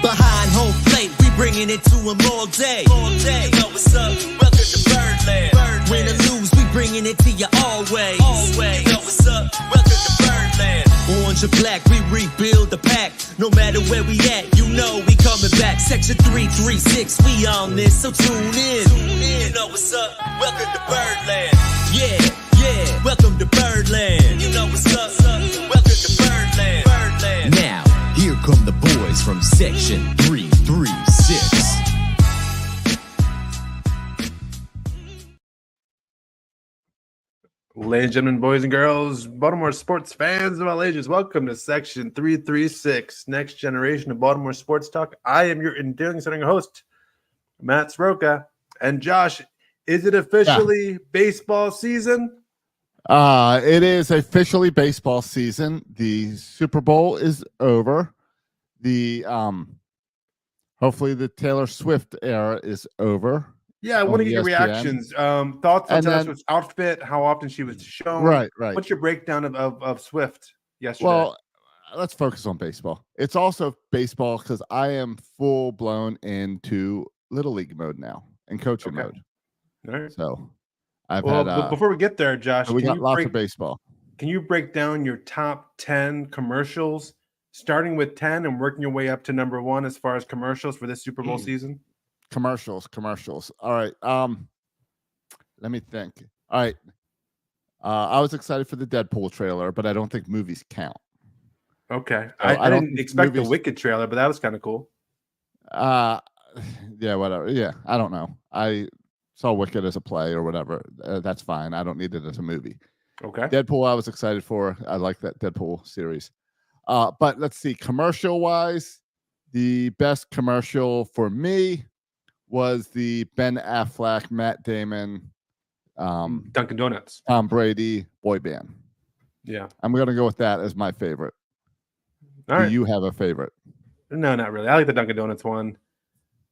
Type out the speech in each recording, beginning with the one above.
Behind home plate, we bringing it to them all day. You know what's up? Welcome to Birdland. Win or lose, we bringing it to you always. You know what's up? Welcome to Birdland. Orange or black, we rebuild the pack. No matter where we at, you know we coming back. Section 336, we on this, so tune in. You know what's up? Welcome to Birdland. Yeah, welcome to Birdland. You know what's up? Welcome to Birdland. Now, here come the boys from Section 336. Ladies and gentlemen, boys and girls, Baltimore sports fans of all ages, welcome to Section 336, Next Generation of Baltimore Sports Talk. I am your endearing setting host, Matt Sroka. And Josh, is it officially baseball season? It is officially baseball season. The Super Bowl is over. The hopefully the Taylor Swift era is over. Yeah, I want to get your ESPN. reactions. Thoughts on And Taylor then- Swift's outfit, how often she was shown. Right. What's your breakdown of Swift yesterday? Well, let's focus on baseball. It's also baseball because I am full blown into Little League mode now and coaching mode. All right. So I've Well, had. before we get there, Josh, we got lots of baseball. Can you break down your top 10 commercials, starting with 10 and working your way up to number 1 as far as commercials for this Super Bowl season? Commercials. All right. Let me think. All right. I was excited for the Deadpool trailer, but I don't think movies count. Okay. So I don't didn't think expect the movies- Wicked trailer, but that was kind of cool. Yeah, whatever. Yeah, I don't know. I saw Wicked as a play or whatever. That's fine. I don't need it as a movie. Okay. Deadpool, I was excited for. I like that Deadpool series. But let's see. Commercial wise, the best commercial for me was the Ben Affleck, Matt Damon, Dunkin' Donuts. Tom Brady boy band. Yeah. I'm going to go with that as my favorite. All right. Do you have a favorite? No, not really. I like the Dunkin' Donuts one.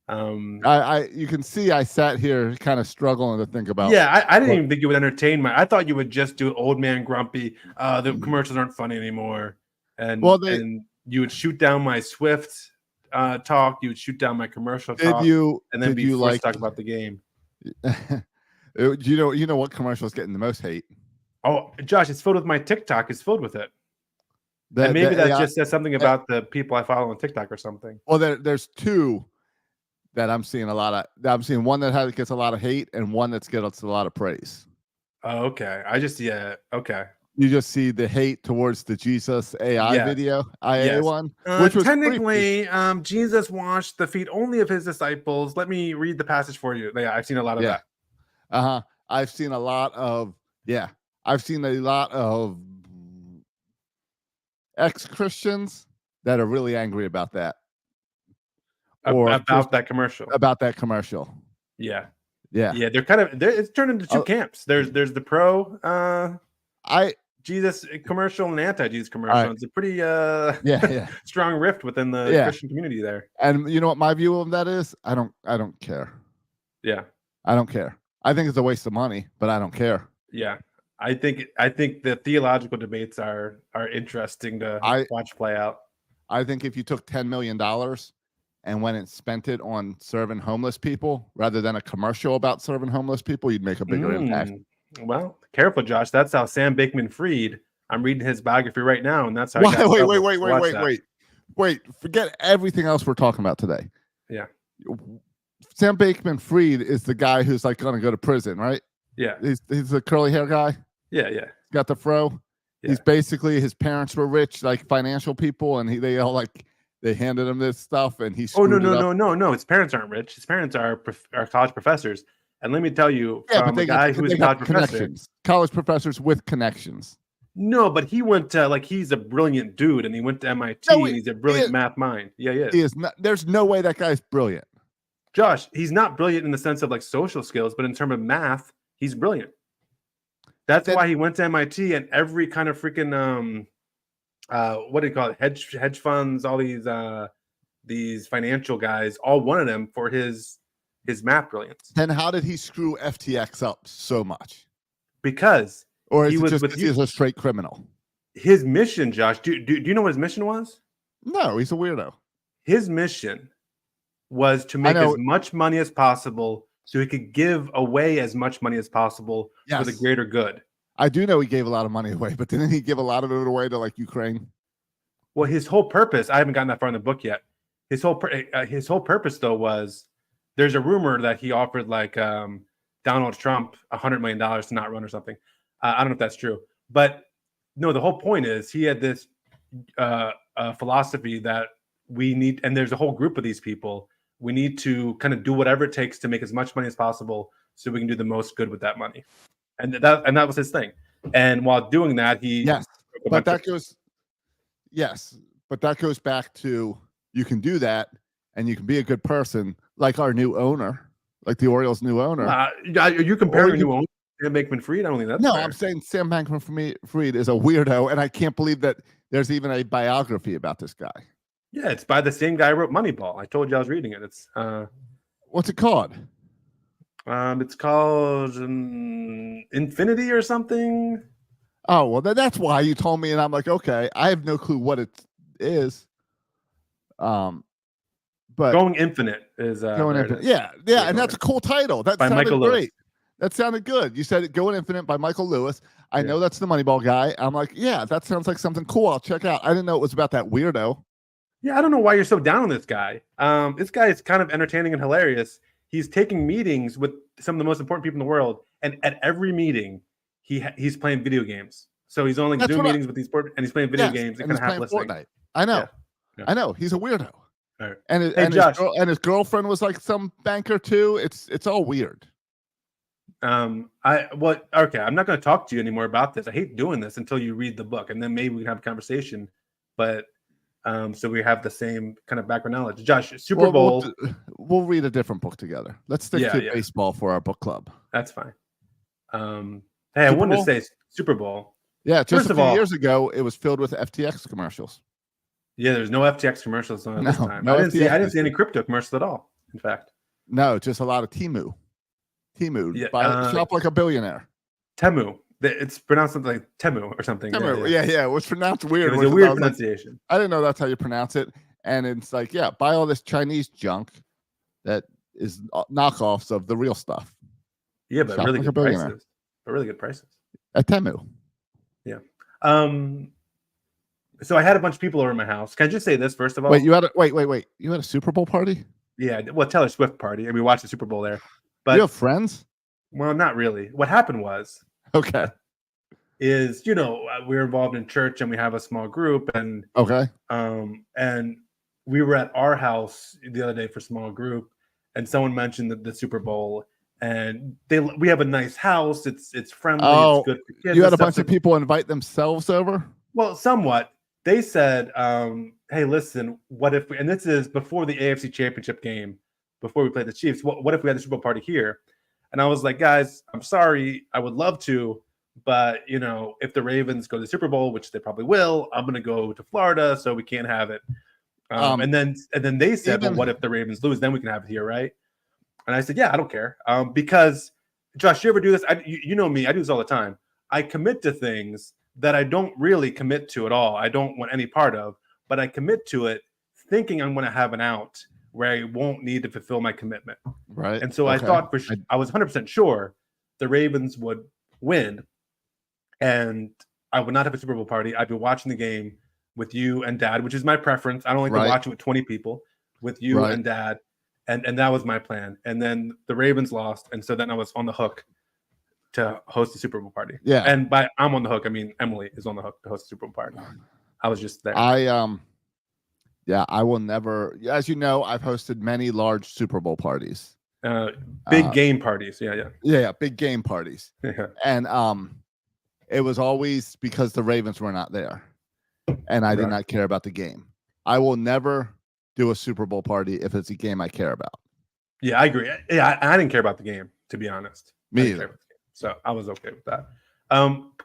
You can see I sat here kind of struggling to think about. Yeah, I didn't even think you would entertain I thought you would just do Old Man Grumpy. The commercials aren't funny anymore. And and you would shoot down my Swift talk. You would shoot down my commercial talk. And then be forced to talk about the game. You know what commercial is getting the most hate? Oh, Josh, it's filled with my TikTok. It's filled with it. And maybe that just says something about the people I follow on TikTok or something. Well, there's two that I'm seeing a lot of. I'm seeing one that gets a lot of hate and one that gets a lot of praise. Oh, okay. Okay. You just see the hate towards the Jesus AI video, one, which was technically Jesus washed the feet only of his disciples. Let me read the passage for you. Yeah, I've seen a lot of that. I've seen a lot of ex-Christians that are really angry about that. About that commercial. Yeah. They're it's turned into two camps. There's the pro Jesus commercial and anti-Jesus commercial. It's a pretty strong rift within the Christian community there. And you know what my view of that is? I don't care. Yeah. I don't care. I think it's a waste of money, but I don't care. Yeah. I think the theological debates are interesting to watch play out. I think if you took $10 million and went and spent it on serving homeless people rather than a commercial about serving homeless people, you'd make a bigger impact. Well, careful, Josh. That's how Sam Bankman-Fried. I'm reading his biography right now, and that's how. Wait! Forget everything else we're talking about today. Yeah. Sam Bankman-Fried is the guy who's like going to go to prison, right? Yeah. He's the curly hair guy. Yeah. He's got the fro. Yeah. He's basically, his parents were rich, like financial people, and they handed him this stuff, and he screwed it up. No. His parents aren't rich. His parents are college professors. And let me tell you, from a guy who's a college professor, college professors with connections. No, but he went to he's a brilliant dude, and he went to MIT, and he's a brilliant math mind. Yeah. He is not. There's no way that guy's brilliant. Josh, he's not brilliant in the sense of social skills, but in terms of math, he's brilliant. That's why he went to MIT, and every kind of freaking what do you call it? Hedge funds, all these financial guys, all wanted him for his math brilliance. Then how did he screw FTX up so much? Because he's a straight criminal. His mission, Josh, do you know what his mission was? No, he's a weirdo. his mission was to make know. as much money as possible so he could give away as much money as possible for the Yes. greater good. I do know he gave a lot of money away, but didn't he give a lot of it away to like Ukraine? Well, his whole purpose, I haven't gotten that far in the book yet. His whole purpose though was, there's a rumor that he offered like Donald Trump $100 million to not run or something. I don't know if that's true, but no, the whole point is he had this philosophy that we need, and there's a whole group of these people. We need to kind of do whatever it takes to make as much money as possible so we can do the most good with that money. And that was his thing. And while doing that, Yes, but that goes back to, you can do that and you can be a good person, like our new owner, like the Orioles' new owner. Are you comparing new owner to Sam Bankman-Fried? I don't think that's no, fair. I'm saying Sam Bankman-Fried is a weirdo, and I can't believe that there's even a biography about this guy. Yeah, it's by the same guy who wrote Moneyball. I told you I was reading it. It's what's it called? It's called Infinity or something. Oh, well, that's why you told me, and I'm like, okay, I have no clue what it is. But Going Infinite is Going there it Infinite. is. Yeah, and that's a cool title. That By sounded Michael Lewis. great. That sounded good. You said it, Going Infinite by Michael Lewis. I Yeah. know that's the Moneyball guy. I'm like, yeah, that sounds like something cool. I'll check out. I didn't know it was about that weirdo. Yeah, I don't know why you're so down on this guy. This guy is kind of entertaining and hilarious. He's taking meetings with some of the most important people in the world, and at every meeting, he's playing video games. So he's only That's doing what meetings with these and he's playing video Yes, games and and kind he's of half playing listening. Fortnite. I know. Yeah. Yeah. I know. He's a weirdo. All right. And Josh. his girlfriend was like some banker too. It's all weird. Okay, I'm not going to talk to you anymore about this. I hate doing this until you read the book, and then maybe we can have a conversation. But so we have the same kind of background knowledge. Josh, Super Bowl. We'll read a different book together. Let's stick to Yeah. baseball for our book club. That's fine. Hey, I Super wanted Bowl? to say Super Bowl. Yeah, just First a of few all- years ago, it was filled with FTX commercials. Yeah, there's no FTX commercials on this No, time. no I didn't FTX. see any crypto commercials at all. In fact, No, just a lot of Temu. Yeah, Shop like a billionaire. Temu. It's pronounced something like Temu or something. Temu. Yeah. It was pronounced It weird. was which a is- weird I was like, pronunciation. I didn't know that's how you pronounce it. And it's like, yeah, buy all this Chinese junk that is knockoffs of the real stuff Yeah, but Shop really like a good billionaire. prices. But really good prices. at Temu. So I had a bunch of people over at my house. Can I just say this first of all? Wait, you had a Super Bowl party? Yeah, well, Taylor Swift party, and we watched the Super Bowl there. But You have friends? well, not really. What happened Okay. is we're involved in church and we have a small group, and Okay. and we were at our house the other day for small group, and someone mentioned the Super Bowl, and we have a nice house. It's friendly. Oh, it's good for kids. You had and a stuff. bunch of people invite themselves over? Well, somewhat. They said, "Hey, listen, what if?" And this is before the AFC Championship game, before we played the Chiefs. What if we had the Super Bowl party here? And I was like, "Guys, I'm sorry. I would love to, but if the Ravens go to the Super Bowl, which they probably will, I'm going to go to Florida, so we can't have it." And then they said, "Well, what if the Ravens lose? Then we can have it here, right?" And I said, "Yeah, I don't care, because Josh, you ever do this? You know me. I do this all the time. I commit to things that I don't really commit to at all. I don't want any part of, but I commit to it thinking I'm going to have an out where I won't need to fulfill my commitment." Right. And so I Okay. thought I was 100% sure the Ravens would win, and I would not have a Super Bowl party. I'd be watching the game with you and Dad, which is my preference. I don't like Right. to watch it with 20 people, with you Right. and Dad, and that was my plan. And then the Ravens lost, and so then I was on the hook to host the Super Bowl party. Yeah. And by I'm on the hook, I mean Emily is on the hook to host the Super Bowl party. I was just there. I will never, as you know, I've hosted many large Super Bowl parties. Big game parties. Yeah. Yeah, big game parties. Yeah. And it was always because the Ravens were not there. And I did Right. not care about the game. I will never do a Super Bowl party if it's a game I care about. Yeah, I agree. Yeah, I didn't care about the game, to be honest. I Me didn't care either. about the game. So I was okay with that.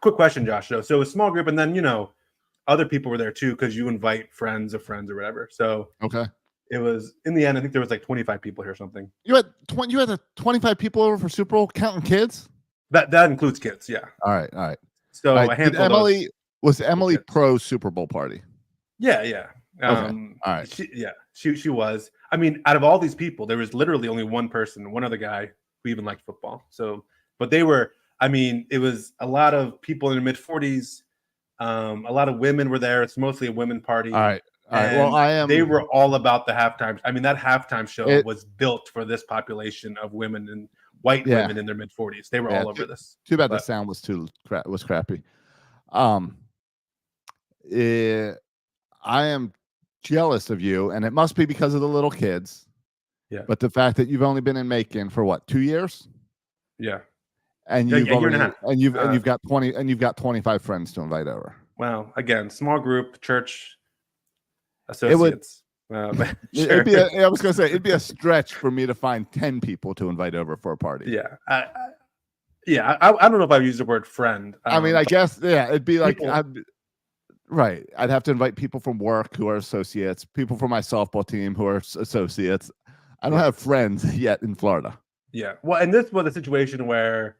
Quick question, Josh. So it was a small group, and then other people were there too, because you invite friends of friends or whatever. So Okay. it was in the end, I think there was like 25 people here or something. You had 25 people over for Super Bowl, counting kids? That includes kids, yeah. All right. So All right. a Did handful of those- was Emily kids. pro Super Bowl party? Yeah. All right. She was. I mean, out of all these people, there was literally only one person, one other guy who even liked football. So, but they were. I mean, it was a lot of people in their mid-40s. A lot of women were there. It's mostly a women party. All right. Well, They were all about the halftime. I mean, that halftime show was built for this population of women and white women in their mid-40s. They were all over this. Too bad the sound was crappy. I am jealous of you, and it must be because of the little kids. Yeah. But the fact that you've only been in Macon for what, 2 years? Yeah. And you've you've got 25 friends to invite over. Well, again, small group, church, associates. I was going to say it'd be a stretch for me to find 10 people to invite over for a party. Yeah. I don't know if I've used the word friend. I mean, I guess it'd be like right. I'd have to invite people from work who are associates, people from my softball team who are associates. I don't have friends yet in Florida. Yeah. Well, and this was a situation where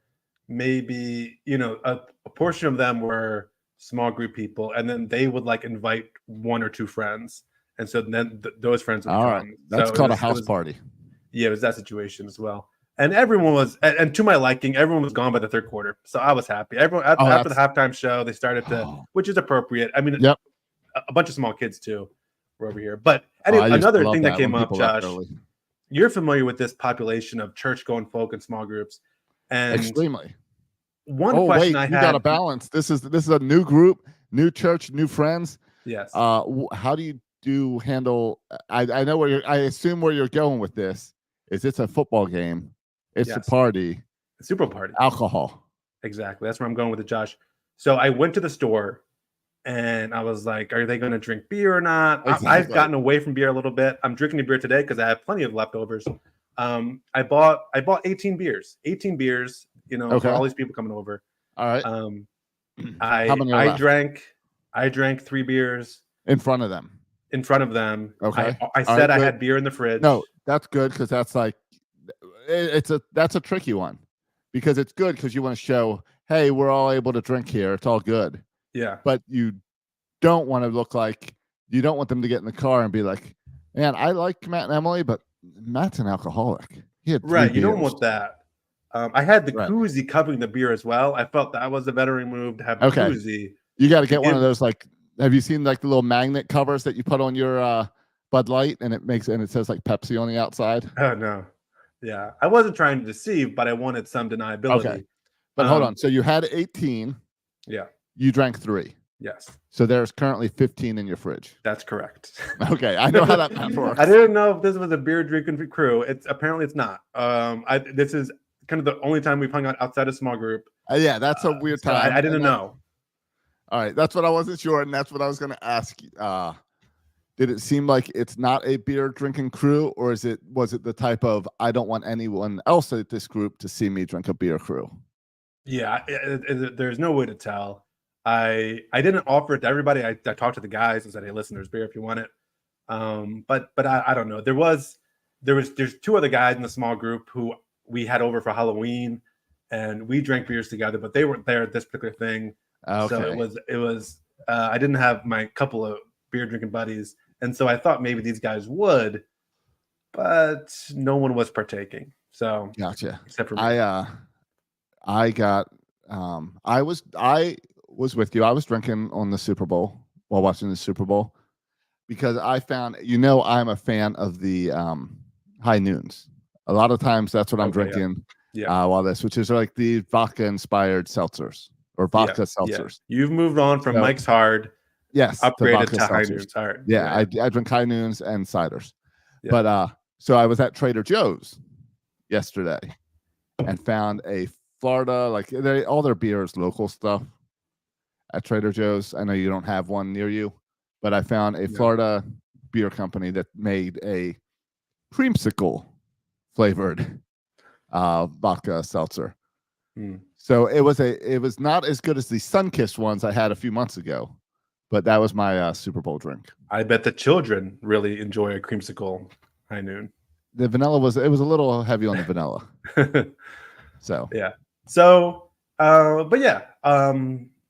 maybe, a portion of them were small group people, and then they would like invite one or two friends. And so then those friends would come. Right. That's called a house party. Yeah, it was that situation as well. And everyone was, and to my liking, everyone was gone by the third quarter. So I was happy. Everyone after the halftime show, they started to, which is appropriate. I mean, a bunch of small kids too were over here. But anyway, another thing that came up, Josh, you're familiar with this population of church-going folk and small groups. And extremely. One question I had, you got to balance. This is a new group, new church, new friends. Yes. How do you handle? I know I assume where you're going with this is. It's a football game. It's a party. A Super Bowl party. Alcohol. Exactly. That's where I'm going with it, Josh. So I went to the store and I was like, are they going to drink beer or not? Exactly. I've gotten away from beer a little bit. I'm drinking a beer today because I have plenty of leftovers. I bought 18 beers. 18 beers, for all these people coming over. All right. I drank 3 beers. In front of them. Okay. I said I had beer in the fridge. No, that's good because that's like that's a tricky one because it's good because you want to show, hey, we're all able to drink here. It's all good. Yeah. But you don't want to look like you don't want them to get in the car and be like, man, I like Matt and Emily, but Matt's an alcoholic. He had 3 beers. You don't want that. I had the koozie covering the beer as well. I felt that was a veteran move to have the koozie. You got to get one of those, like, have you seen like the little magnet covers that you put on your Bud Light and it says like Pepsi on the outside? Oh no. Yeah. I wasn't trying to deceive, but I wanted some deniability. Okay. But hold on. So you had 18. Yeah. You drank 3. Yes. So there's currently 15 in your fridge. That's correct. Okay. I know how that math works. I didn't know if this was a beer drinking crew. Apparently it's not. This is kind of the only time we've hung out outside a small group. Yeah, that's a weird time. I didn't know. All right, that's what I wasn't sure, and that's what I was going to ask. Did it seem like it's not a beer drinking crew, or was it the type of I don't want anyone else at this group to see me drink a beer crew? Yeah, there's no way to tell. I didn't offer it to everybody. I talked to the guys and said, "Hey, listen, there's beer if you want it." But I don't know. There's 2 other guys in the small group who we had over for Halloween, and we drank beers together, but they weren't there at this particular thing. Okay. So it was I didn't have my couple of beer drinking buddies, and so I thought maybe these guys would, but no one was partaking. So gotcha. Except for me. I was with you. I was drinking on the Super Bowl while watching the Super Bowl because I found I'm a fan of the high noons. A lot of times that's what I'm drinking. Yeah. While which is like the vodka inspired seltzers. Or vodka seltzers. Yeah. You've moved on from Mike's Hard. Yes. Upgraded to High Noons. Hard. Yeah, right. I drink High Noons and ciders. Yeah. But so I was at Trader Joe's yesterday and found a Florida, like all their beer is local stuff at Trader Joe's. I know you don't have one near you, but I found a Florida beer company that made a creamsicle flavored vodka seltzer. So it was not as good as the Sunkist ones I had a few months ago, but that was my Super Bowl drink. I bet the children really enjoy a creamsicle high noon. The vanilla was a little heavy on the vanilla. So yeah. So but yeah,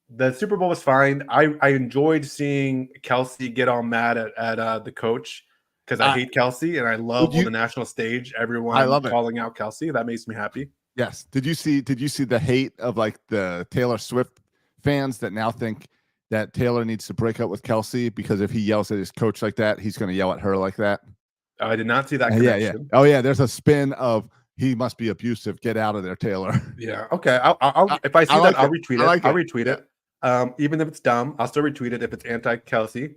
The Super Bowl was fine. I enjoyed seeing Kelsey get all mad at the coach because I hate Kelsey and I love on the national stage everyone calling out Kelsey. That makes me happy. Yes. Did you see the hate of like the Taylor Swift fans that now think that Taylor needs to break up with Kelsey because if he yells at his coach like that, he's going to yell at her like that? I did not see that connection. Oh yeah, there's a spin of he must be abusive. Get out of there, Taylor. Yeah. Okay. I'll if I see that, I'll retweet it. I'll retweet it. Even if it's dumb, I'll still retweet it if it's anti-Kelsey.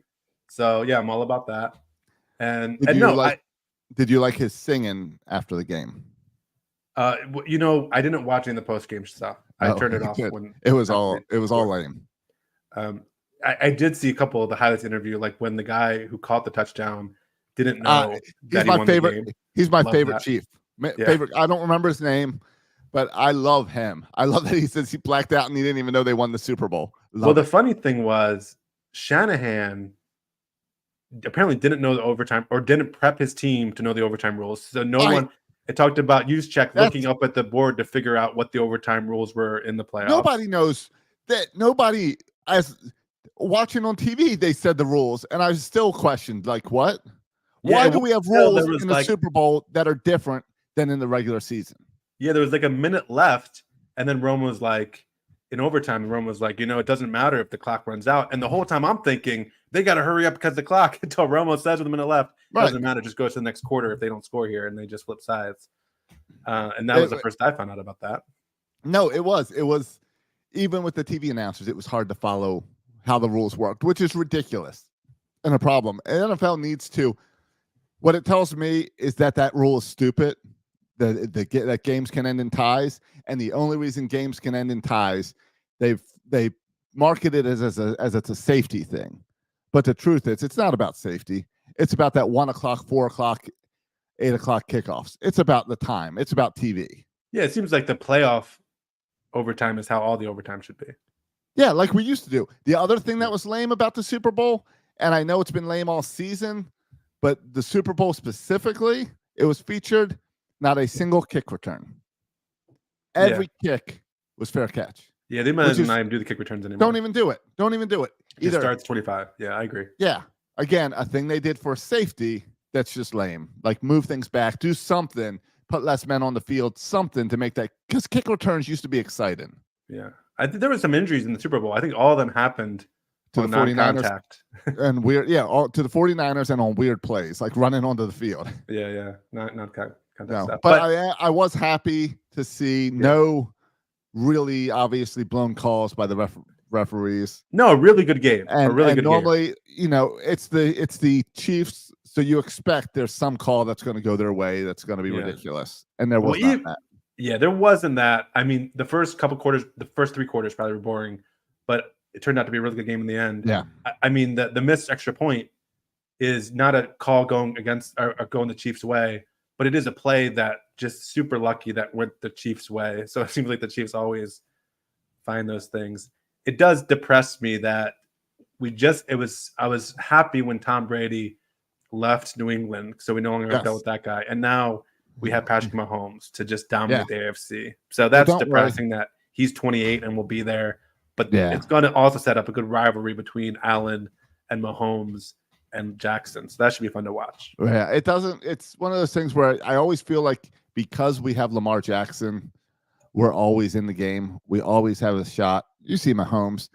So yeah, I'm all about that. Did you like his singing after the game? I didn't watch any of the post-game stuff. I turned it off when it was all lame. I did see a couple of the highlights interview, like when the guy who caught the touchdown didn't know he's my favorite. He's my favorite Chief. Favorite. I don't remember his name, but I love him. I love that he says he blacked out and he didn't even know they won the Super Bowl. The funny thing was Shanahan apparently didn't know the overtime or didn't prep his team to know the overtime rules. So it talked about Juszczyk looking up at the board to figure out what the overtime rules were in the playoffs. Nobody knows that. Nobody, as watching on TV, they said the rules, and I still questioned, like, what? Why do we have rules in the Super Bowl that are different than in the regular season? Yeah, there was like a minute left, and then Rome was like, in overtime, Rome was like, it doesn't matter if the clock runs out. And the whole time I'm thinking, they got to hurry up because the clock, until Romo says with a minute left, doesn't matter, just go to the next quarter if they don't score here, and they just flip sides. And that was the first I found out about that. No, it was. Even with the TV announcers, it was hard to follow how the rules worked, which is ridiculous and a problem. And NFL needs to. What it tells me is that rule is stupid. That games can end in ties, and the only reason games can end in ties, they market it as it's a safety thing. But the truth is, it's not about safety. It's about that 1 o'clock, 4 o'clock, 8 o'clock kickoffs. It's about the time. It's about TV. Yeah, it seems like the playoff overtime is how all the overtime should be. Yeah, like we used to do. The other thing that was lame about the Super Bowl, and I know it's been lame all season, but the Super Bowl specifically, it was featured not a single kick return. Every kick was fair catch. Yeah, they might not even do the kick returns anymore. Don't even do it. It starts 25. Yeah, I agree. Yeah. Again, a thing they did for safety that's just lame. Like move things back, do something, put less men on the field, something to make that, because kick returns used to be exciting. Yeah. I think there were some injuries in the Super Bowl. I think all of them happened to the 49ers and weird, to the 49ers and on weird plays, like running onto the field. Yeah. Not kind of stuff. But I was happy to see no really obviously blown calls by the referees. No, a really good game. And normally, it's the Chiefs, so you expect there's some call that's going to go their way that's going to be ridiculous. And there was not that. Yeah, there wasn't that. I mean, the first couple quarters, the first 3 quarters probably were boring, but it turned out to be a really good game in the end. Yeah. I mean, the missed extra point is not a call going against or going the Chiefs' way, but it is a play that just super lucky that went the Chiefs' way. So it seems like the Chiefs always find those things. It does depress me that I was happy when Tom Brady left New England, so we no longer have dealt with that guy. And now we have Patrick Mahomes to just dominate the AFC. So that's depressing that he's 28 and will be there. But it's going to also set up a good rivalry between Allen and Mahomes and Jackson. So that should be fun to watch. Yeah, it's one of those things where I always feel like because we have Lamar Jackson, we're always in the game. We always have a shot. You see Mahomes.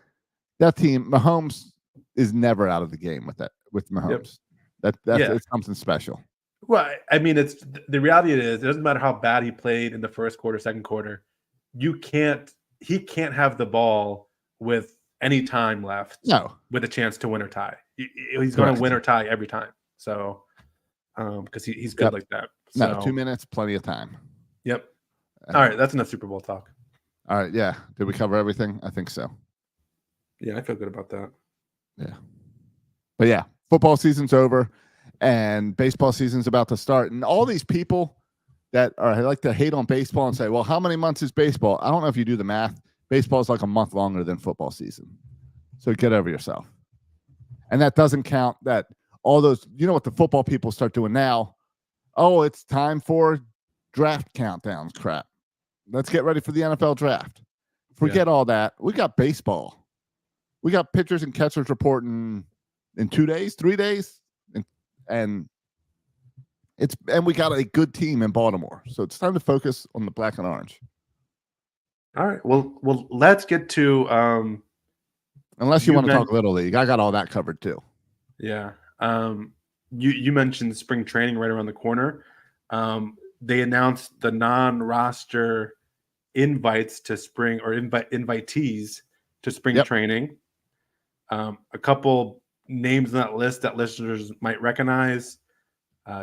That team, Mahomes is never out of the game with Mahomes. Yep. It's something special. Well, I mean, it's the reality is it doesn't matter how bad he played in the first quarter, second quarter. He can't have the ball with any time left. No. With a chance to win or tie. He's going to win or tie every time. So, because he's good like that. So, no, 2 minutes, plenty of time. Yep. All right, that's enough Super Bowl talk. All right, yeah. Did we cover everything? I think so. Yeah, I feel good about that. Yeah. But yeah, football season's over and baseball season's about to start. And all these people that like to hate on baseball and say, well, how many months is baseball? I don't know if you do the math. Baseball is like a month longer than football season. So get over yourself. And that doesn't count that all those, what the football people start doing now? Oh, it's time for draft countdowns crap. Let's get ready for the NFL draft. Forget all that. We got baseball. We got pitchers and catchers reporting in 2 days, 3 days, and we got a good team in Baltimore. So it's time to focus on the black and orange. All right. Well, let's get to unless you want to talk Little League. I got all that covered too. Yeah. You mentioned spring training right around the corner. They announced the non-roster invites to spring or invitees to spring training. A couple names on that list that listeners might recognize.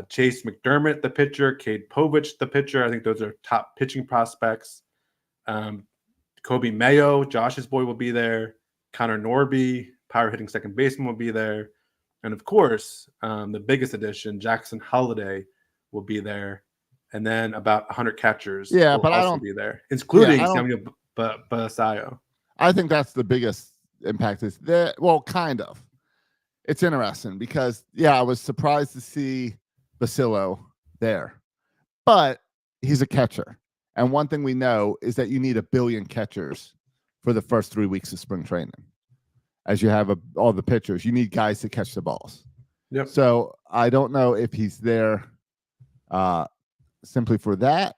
Chase McDermott, the pitcher, Cade Povich, the pitcher. I think those are top pitching prospects. Kobe Mayo, Josh's boy, will be there. Connor Norby, power hitting second baseman, will be there. And of course, the biggest addition, Jackson Holliday, will be there. And then about 100 catchers will also be there, including Samuel Basallo. I think that's the biggest impact is that, well, kind of. It's interesting because, I was surprised to see Basillo there. But he's a catcher. And one thing we know is that you need 1 billion catchers for the first 3 weeks of spring training. As you have all the pitchers, you need guys to catch the balls. Yep. So I don't know if he's there simply for that,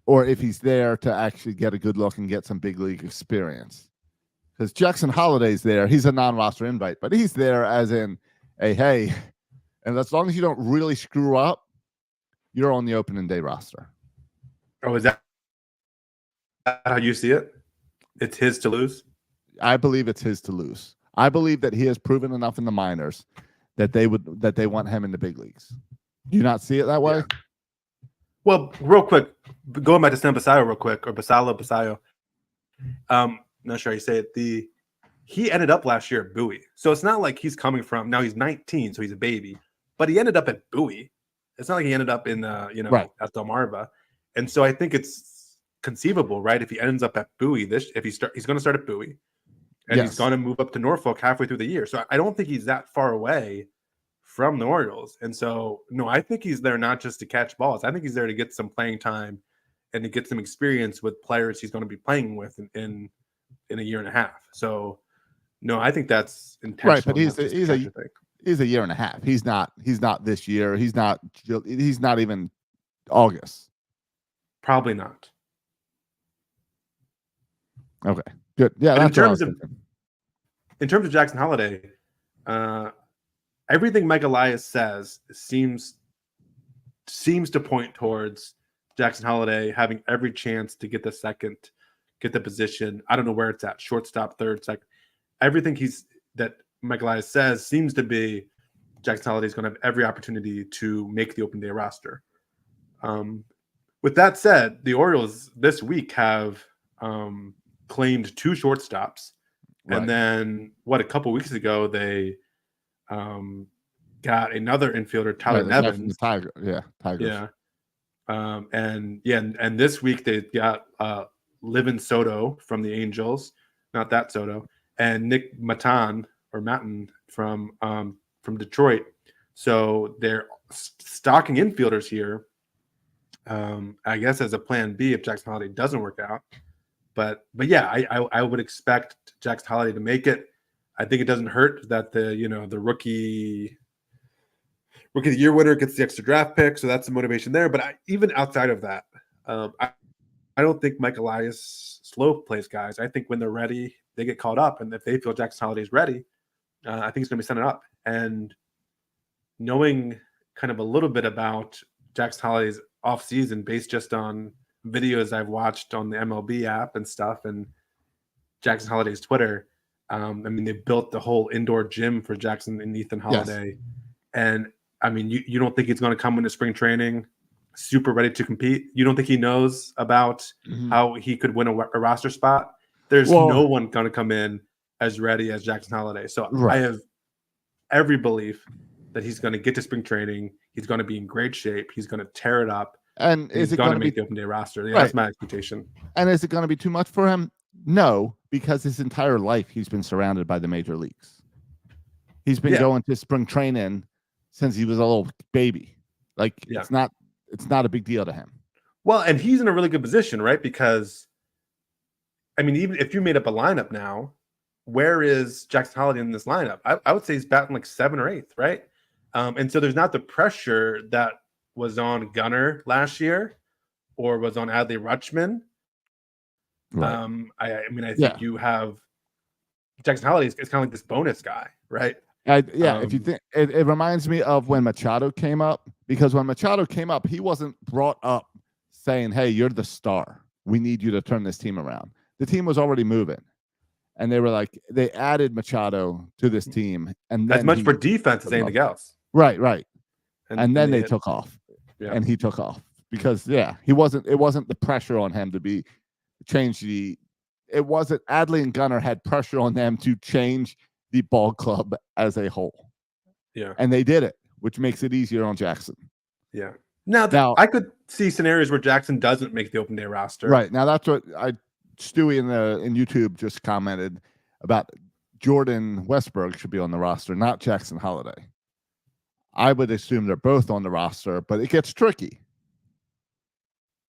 or if he's there to actually get a good look and get some big league experience. Because Jackson Holliday's there. He's a non-roster invite, but he's there as in a hey. And as long as you don't really screw up, you're on the opening day roster. Oh, is that how you see it? It's his to lose? I believe it's his to lose. I believe that he has proven enough in the minors that they want him in the big leagues. Do you not see it that way? Yeah. Well, real quick, going back to Sam Basallo real quick, or Basallo. Not sure how you say it. He ended up last year at Bowie. So it's not like he's coming from, now he's 19, so he's a baby. But he ended up at Bowie. It's not like he ended up in at Delmarva. And so I think it's conceivable, right? If he ends up at Bowie, he's going to start at Bowie, and he's going to move up to Norfolk halfway through the year. So I don't think he's that far away from the Orioles. And so, no, I think he's there not just to catch balls. I think he's there to get some playing time and to get some experience with players he's going to be playing with in a year and a half. So, no, I think that's intentional. Right, but he's a year and a half. He's not this year. He's not even August. Probably not. Okay, good. Yeah, that's in terms of Jackson Holliday, everything Mike Elias says seems to point towards Jackson Holliday having every chance to get the position. I don't know where it's at, shortstop, third, second. Everything that Mike Elias says seems to be Jackson Holliday is going to have every opportunity to make the open day roster. With that said, the Orioles this week have claimed 2 shortstops. Right. And then, a couple weeks ago, they got another infielder, Tyler Nevins. Tigers. Yeah. And this week they got Livin Soto from the Angels, not that Soto, and Nick Maton from Detroit. So they're stocking infielders here. I guess as a plan B if Jackson Holliday doesn't work out. But yeah, I would expect Jackson Holliday to make it. I think it doesn't hurt that the rookie of the year winner gets the extra draft pick, so that's the motivation there. But even outside of that, I don't think Mike Elias slow plays guys. I think when they're ready, they get called up, and if they feel Jackson Holliday is ready, I think he's going to be sending up. And knowing kind of a little bit about Jackson Holliday's offseason based just on videos I've watched on the MLB app and stuff, and Jackson Holliday's Twitter. They built the whole indoor gym for Jackson and Ethan Holliday. Yes. And you don't think he's going to come into spring training super ready to compete? You don't think he knows about how he could win a roster spot? There's no one going to come in as ready as Jackson Holliday. So I have every belief that he's going to get to spring training. He's going to be in great shape. He's going to tear it up. And he's going to make the open day roster. Yeah, that's my expectation. And is it going to be too much for him? No, because his entire life he's been surrounded by the major leagues. He's been going to spring training since he was a little baby. It's not a big deal to him. Well, and he's in a really good position, right? Because even if you made up a lineup now, where is Jackson Holiday in this lineup? I would say he's batting like 7th or 8th, right? And so there's not the pressure that was on Gunnar last year or was on Adley Rutschman. Right. I mean, I think you have Jackson Holiday is kind of like this bonus guy, right? If you think it reminds me of when Machado came up, because when Machado came up, he wasn't brought up saying, "Hey, you're the star. We need you to turn this team around." The team was already moving, and they were like, they added Machado to this team, and then as much for defense as anything else. Right. And then they took off, and he took off because he wasn't. It wasn't the pressure on him to change the. It wasn't Adley and Gunnar had pressure on them to change the ball club as a whole. Yeah. And they did it, which makes it easier on Jackson. Yeah. Now I could see scenarios where Jackson doesn't make the open day roster. Right. Now that's what Stewie in YouTube just commented about. Jordan Westburg should be on the roster, not Jackson Holiday. I would assume they're both on the roster, but it gets tricky.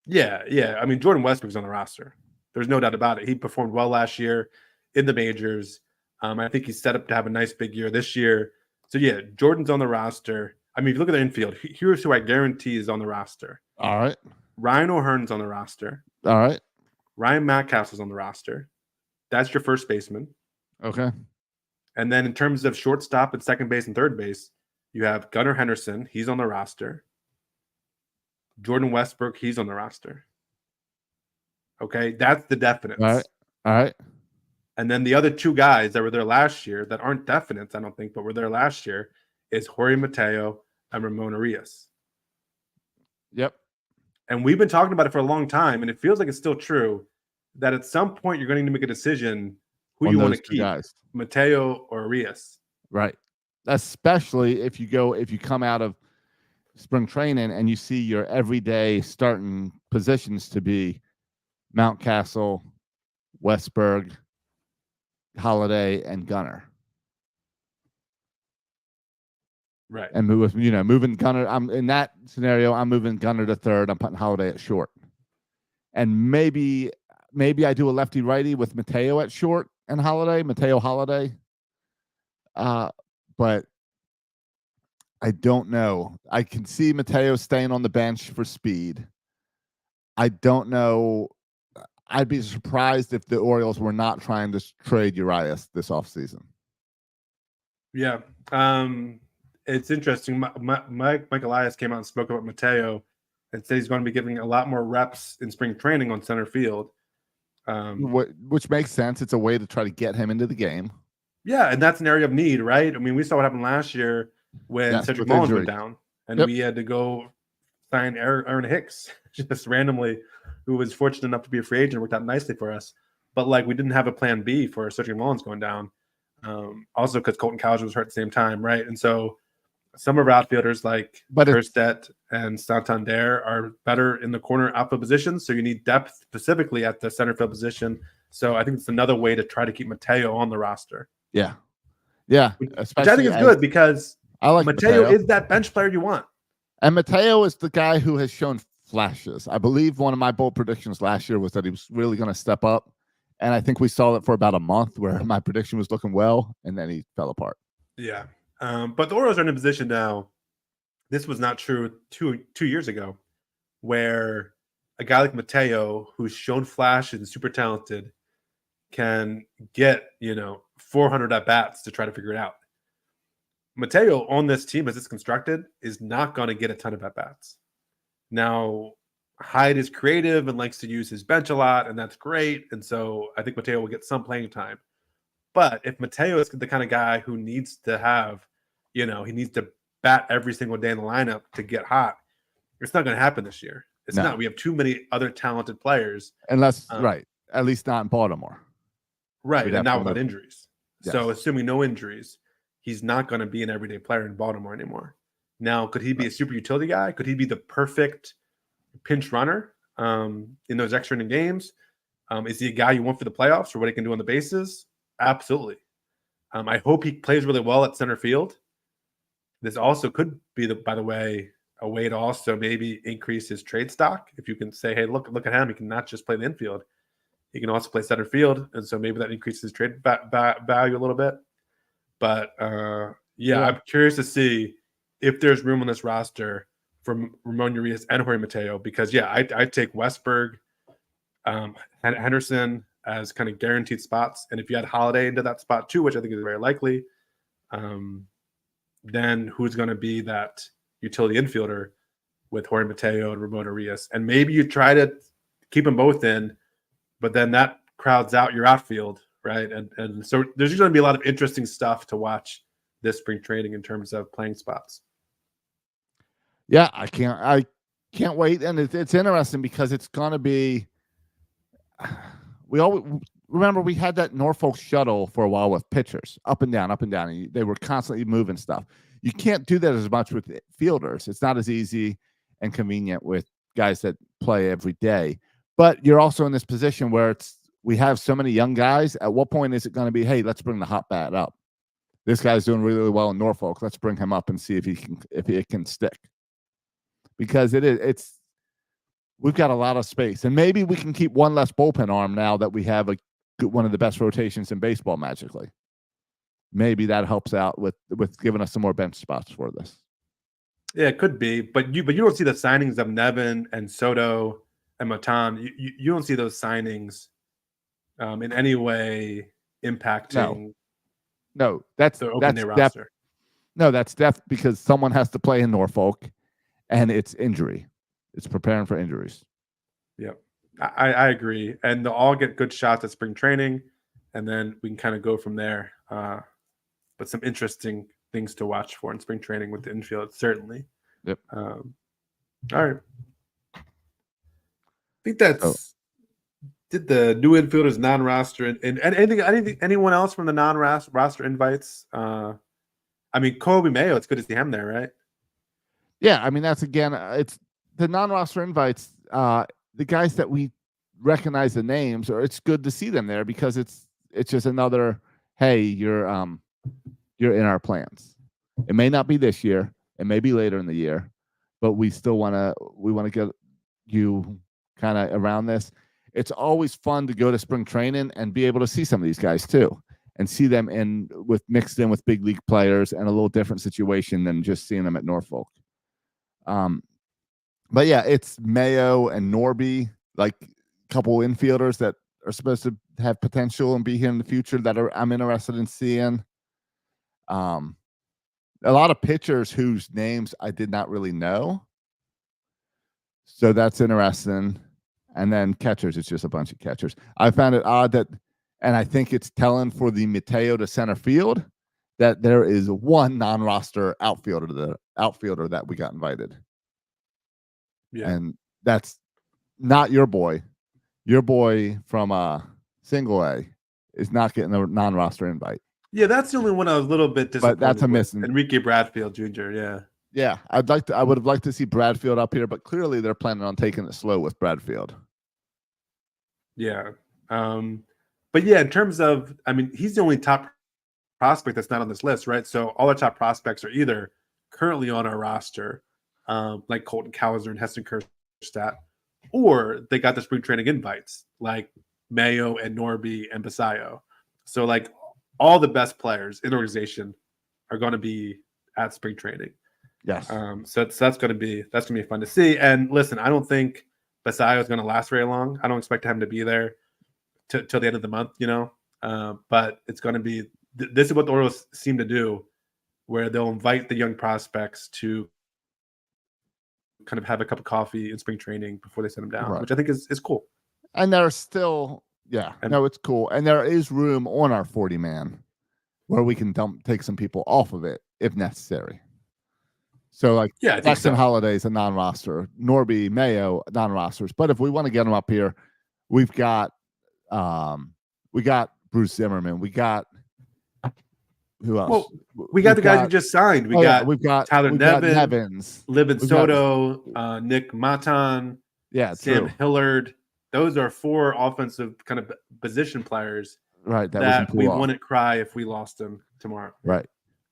Yeah. I mean, Jordan Westbrook's on the roster. There's no doubt about it. He performed well last year in the majors. I think he's set up to have a nice big year this year. So, Jordan's on the roster. I mean, if you look at the infield, here's who I guarantee is on the roster. All right. Ryan O'Hearn's on the roster. All right. Ryan Mountcastle's on the roster. That's your first baseman. Okay. And then in terms of shortstop and second base and third base, you have Gunnar Henderson. He's on the roster. Jordan Westbrook, he's on the roster. Okay, that's the definites. All right. And then the other two guys that were there last year that aren't definites, I don't think, but were there last year is Jorge Mateo and Ramon Arias. Yep. And we've been talking about it for a long time, and it feels like it's still true that at some point you're going to need to make a decision who you want to keep, Mateo or Arias. Right. Especially if you come out of spring training and you see your everyday starting positions to be Mountcastle, Westburg, Holiday, and Gunnar. Right. And moving Gunnar. I'm in that scenario. I'm moving Gunnar to third. I'm putting Holiday at short. And maybe I do a lefty righty with Mateo at short and Mateo Holiday. But I don't know. I can see Mateo staying on the bench for speed. I don't know. I'd be surprised if the Orioles were not trying to trade Urias this offseason. Yeah. It's interesting. Mike Elias came out and spoke about Mateo and said he's going to be giving a lot more reps in spring training on center field. Which makes sense. It's a way to try to get him into the game. Yeah, and that's an area of need, right? I mean, we saw what happened last year when Cedric Mullins went down, and we had to go sign Aaron Hicks just randomly, who was fortunate enough to be a free agent. Worked out nicely for us. But, we didn't have a plan B for Cedric Mullins going down. Also because Colton Cowser was hurt at the same time, right? And so some of our outfielders like Kerstedt and Santander are better in the corner outfield positions, so you need depth specifically at the center field position. So I think it's another way to try to keep Mateo on the roster. Yeah. Which I think is good because I like Mateo is that bench player you want. And Mateo is the guy who has shown flashes. I believe one of my bold predictions last year was that he was really going to step up. And I think we saw it for about a month where my prediction was looking well, and then he fell apart. Yeah. But the Orioles are in a position now. This was not true two years ago, where a guy like Mateo, who's shown flashes and super talented, can get 400 at bats to try to figure it out. Mateo on this team, as it's constructed, is not going to get a ton of at bats. Now, Hyde is creative and likes to use his bench a lot, and that's great. And so I think Mateo will get some playing time. But if Mateo is the kind of guy who needs to have, he needs to bat every single day in the lineup to get hot, it's not going to happen this year. It's not. We have too many other talented players. Unless, right. At least not in Baltimore. Right. And now without injuries. Yes. So assuming no injuries, he's not going to be an everyday player in Baltimore anymore. Now, could he be a super utility guy? Could he be the perfect pinch runner in those extra inning games? Is he a guy you want for the playoffs for what he can do on the bases? Absolutely. I hope he plays really well at center field. This also could be, by the way, a way to also maybe increase his trade stock. If you can say, hey, look at him. He can not just play the infield. He can also play center field, and so maybe that increases his trade value a little bit. But yeah, I'm curious to see if there's room on this roster for Ramon Urias and Jorge Mateo, because I'd take Westberg, Henderson as kind of guaranteed spots, and if you had Holiday into that spot too, which I think is very likely, then who's going to be that utility infielder with Jorge Mateo and Ramon Urias? And maybe you try to keep them both in, but then that crowds out your outfield, right? And so there's going to be a lot of interesting stuff to watch this spring training in terms of playing spots. Yeah, I can't wait, and it's interesting because it's going to be. We always remember we had that Norfolk shuttle for a while with pitchers up and down, and they were constantly moving stuff. You can't do that as much with fielders. It's not as easy and convenient with guys that play every day. But you're also in this position where we have so many young guys. At what point is it going to be, hey, let's bring the hot bat up? This guy's doing really, really well in Norfolk. Let's bring him up and see if it can stick. Because we've got a lot of space, and maybe we can keep one less bullpen arm now that we have one of the best rotations in baseball magically. Maybe that helps out with giving us some more bench spots for this. Yeah, it could be, but you don't see the signings of Nevin and Soto and Matan. You don't see those signings in any way impacting. No, that's the open day roster. That's depth because someone has to play in Norfolk, and it's injury. It's preparing for injuries. Yeah, I agree. And they'll all get good shots at spring training, and then we can kind of go from there. But some interesting things to watch for in spring training with the infield, certainly. Yep. All right. I think that's did the new infielders non-roster and anyone else from the non-roster invites. I mean, Kobe Mayo, it's good to see him there, right? Yeah, I mean that's it's the non-roster invites, the guys that we recognize the names, or it's good to see them there because it's just another, hey, you're in our plans. It may not be this year, it may be later in the year, but we still want to get you kind of around this. It's always fun to go to spring training and be able to see some of these guys too, and see them mixed in with big league players and a little different situation than just seeing them at Norfolk. But yeah, it's Mayo and Norby, like a couple infielders that are supposed to have potential and be here in the future that I'm interested in seeing. A lot of pitchers whose names I did not really know. So that's interesting. And then catchers, it's just a bunch of catchers. I found it odd that, and I think it's telling for the Mateo to center field, that there is one non-roster outfielder that we got invited. Yeah. And that's not your boy. Your boy from Single A is not getting a non-roster invite. Yeah, that's the only one I was a little bit disappointed. But that's a missing. Enrique Bradfield Jr., yeah. Yeah, I would have liked to see Bradfield up here, but clearly they're planning on taking it slow with Bradfield. Yeah. But yeah, in terms of, I mean, he's the only top prospect that's not on this list, right? So all our top prospects are either currently on our roster, like Colton Cowser and Heston Kjerstad, or they got the spring training invites, like Mayo and Norby and Basayo. So like all the best players in the organization are going to be at spring training. Yes. So that's going to be fun to see. And listen, I don't think Basayo is going to last very long. I don't expect him to be there till the end of the month, but it's going to be. This is what the Orioles seem to do, where they'll invite the young prospects to kind of have a cup of coffee in spring training before they send them down, right, which I think is cool. And there's still, it's cool. And there is room on our 40-man where we can take some people off of it if necessary. So like Jackson Holiday's a non-roster, Norby, Mayo, non-rosters. But if we want to get them up here, we've got Bruce Zimmerman. We got who else? Well, we got the guys who just signed. We've got Tyler Nevins, Libin Soto, Nick Matan, Sam Hillard. Those are 4 offensive kind of position players, right? That we wouldn't cry if we lost them tomorrow, right?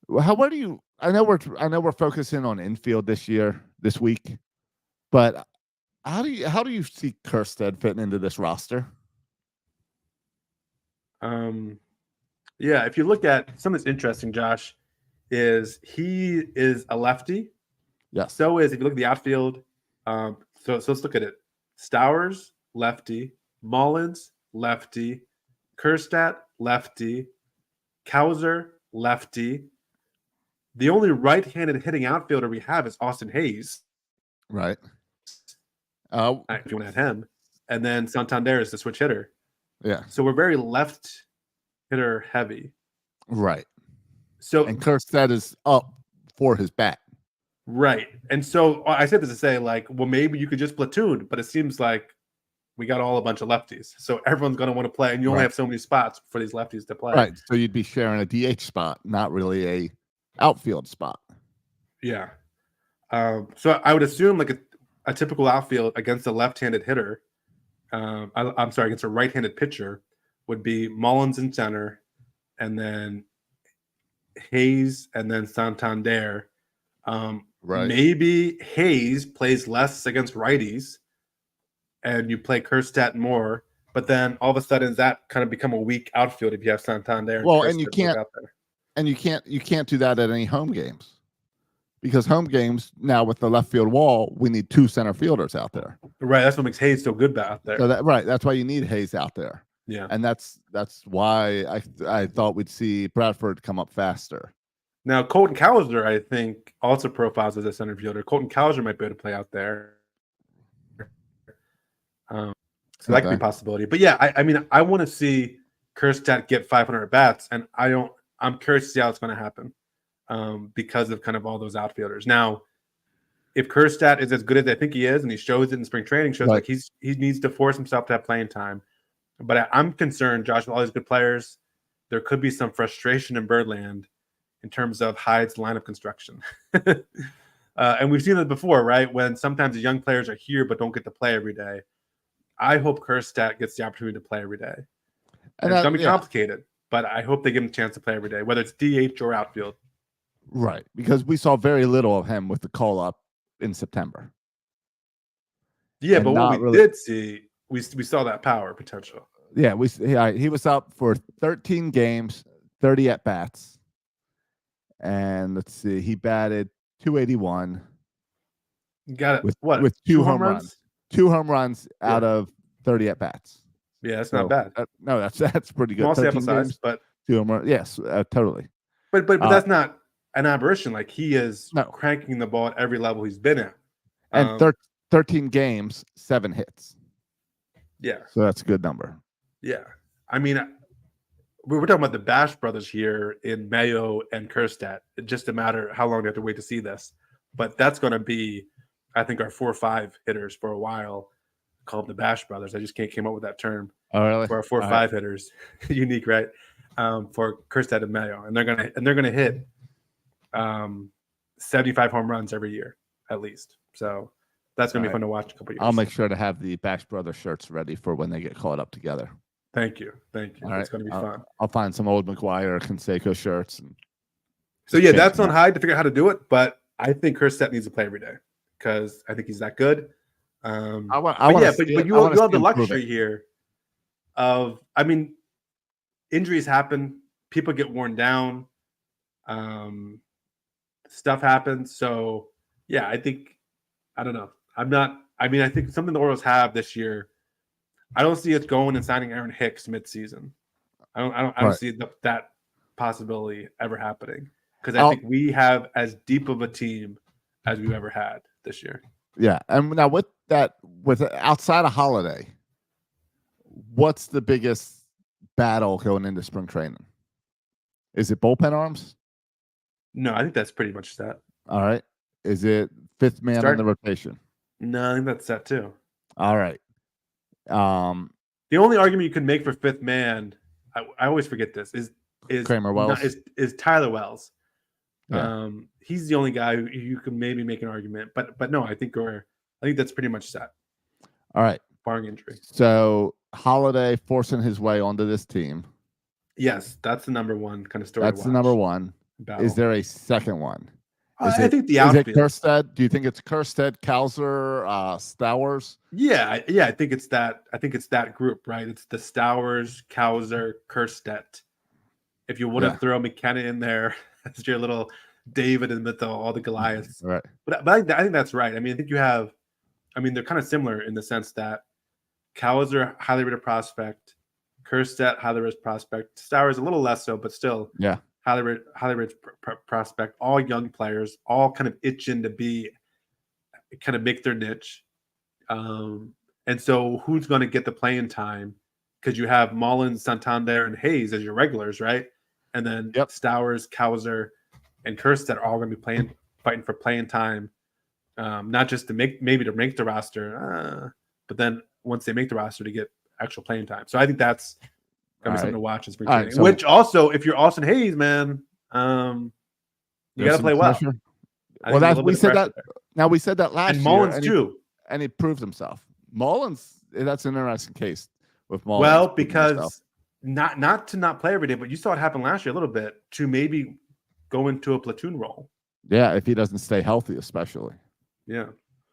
Well, where do you? I know we're focusing on infield this week, but how do you see Kjerstad fitting into this roster? Yeah, if you look at something that's interesting, Josh, is he is a lefty. Yes. So is if you look at the outfield. So let's look at it. Stowers, lefty. Mullins, lefty. Kerstadt, lefty. Kowser, lefty. The only right-handed hitting outfielder we have is Austin Hayes. Right. If you want to add him, and then Santander is the switch hitter. Yeah. So we're very left hitter heavy. Right. So And Kerstead is up for his bat. right. And so I said this to say, like, well, maybe you could just platoon, but it seems like we got all a bunch of lefties. So everyone's going to want to play, and you only have so many spots for these lefties to play. Right. So you'd be sharing a DH spot, not really a outfield spot. Yeah. So I would assume like a typical outfield against a left-handed hitter, I'm sorry, against a right-handed pitcher would be Mullins in center, and then Hayes, and then Santander. Right. Maybe Hayes plays less against righties, and you play Kerstadt more. But then all of a sudden, that kind of become a weak outfield if you have Santander. Well, and you Kerstedt can't, you can't do that at any home games, because home games now with the left field wall, we need 2 center fielders out there. Right. That's what makes Hayes so good out there. So that's why you need Hayes out there. Yeah. And that's why I thought we'd see Bradford come up faster. Now, Colton Cowser, I think, also profiles as a center fielder. Colton Cowser might be able to play out there. So that could be a possibility. But yeah, I mean, I want to see Kerstadt get 500 bats, and I'm curious to see how it's going to happen because of kind of all those outfielders. Now, if Kerstadt is as good as I think he is, and he shows it in spring training, shows like he needs to force himself to have playing time. But I'm concerned, Josh, with all these good players, there could be some frustration in Birdland in terms of Hyde's lineup construction. And we've seen it before, right? When sometimes the young players are here but don't get to play every day. I hope Kerstadt gets the opportunity to play every day. And it's going to be complicated, but I hope they give him a chance to play every day, whether it's DH or outfield. Right, because we saw very little of him with the call-up in September. Yeah, and but what we did see, we saw that power potential. Yeah, he was up for 13 games, 30 at-bats. And let's see, he batted .281. Got it. With 2 home runs? 2 home runs out of 30 at bats. Yeah, that's not bad. No, that's pretty good. Small sample size, but 2 home runs. Yes, totally. But that's not an aberration. Like he is cranking the ball at every level he's been at. And 13 games, 7 hits. Yeah. So that's a good number. Yeah. I mean, we're talking about the Bash brothers here in Mayo and Kerstadt. It's just a matter how long they have to wait to see this. But that's going to be, I think, our 4 or 5 hitters for a while. Called the Bash brothers. I just came up with that term. Oh, really? For our 4 or 5 hitters, unique, right? For Kerstadt and Mayo, and they're gonna hit 75 home runs every year at least. So that's gonna be fun to watch a couple years. I'll make sure to have the Bash brothers shirts ready for when they get caught up together. Thank you. It's gonna be fun. I'll find some old McGuire or Canseco shirts. So yeah, that's on Hyde to figure out how to do it. But I think Kerstadt needs to play every day because I think he's that good. But you have the luxury here of, I mean, injuries happen, people get worn down, stuff happens. So yeah, I don't know. I think something the Orioles have this year, I don't see it going and signing Aaron Hicks midseason. I don't see that possibility ever happening because I think we have as deep of a team as we've ever had this year. Yeah, and now with outside of Holiday, what's the biggest battle going into spring training? Is it bullpen arms? No, I think that's pretty much set. All right. Is it 5th man in the rotation? No, I think that's set too. All right. The only argument you can make for 5th man, I always forget this, is Kramer Wells. Is Tyler Wells. Yeah. He's the only guy who you can maybe make an argument, but no, I think that's pretty much set. All right, barring injury. So Holiday forcing his way onto this team. Yes, that's the number one kind of story. That's the number one. battle. Is there a second one? I think the Is it outfield. Kerstead? Do you think it's Kerstead, Kauser, Stowers? Yeah, I think it's that. I think it's that group, right? It's the Stowers, Kauser, Kerstedt. If you want to throw McKenna in there as your little David in the middle, all the Goliaths. Right. But I think that's right. I mean, I think you have. I mean, they're kind of similar in the sense that Kauser, highly rated prospect, Kerstedt, highly rated prospect, Stowers a little less so, but still, Yeah. highly rated prospect. All young players, all kind of itching to be, kind of make their niche. And so, who's going to get the playing time? Because you have Mullins, Santander, and Hayes as your regulars, right? And then Stowers, Kauser, and Kerstedt are all going to be fighting for playing time. Not just to make the roster, but then once they make the roster to get actual playing time. So I think that's gonna be something to watch in spring training. Right, so which also, if you're Austin Hayes, man, you got to play well. Well, that's we said that. Now we said that last and year, Mullins too, and he proved himself. Mullins, that's an interesting case with Mullins. Well, because not to not play every day, but you saw it happen last year a little bit to maybe go into a platoon role. Yeah, if he doesn't stay healthy, especially. Yeah,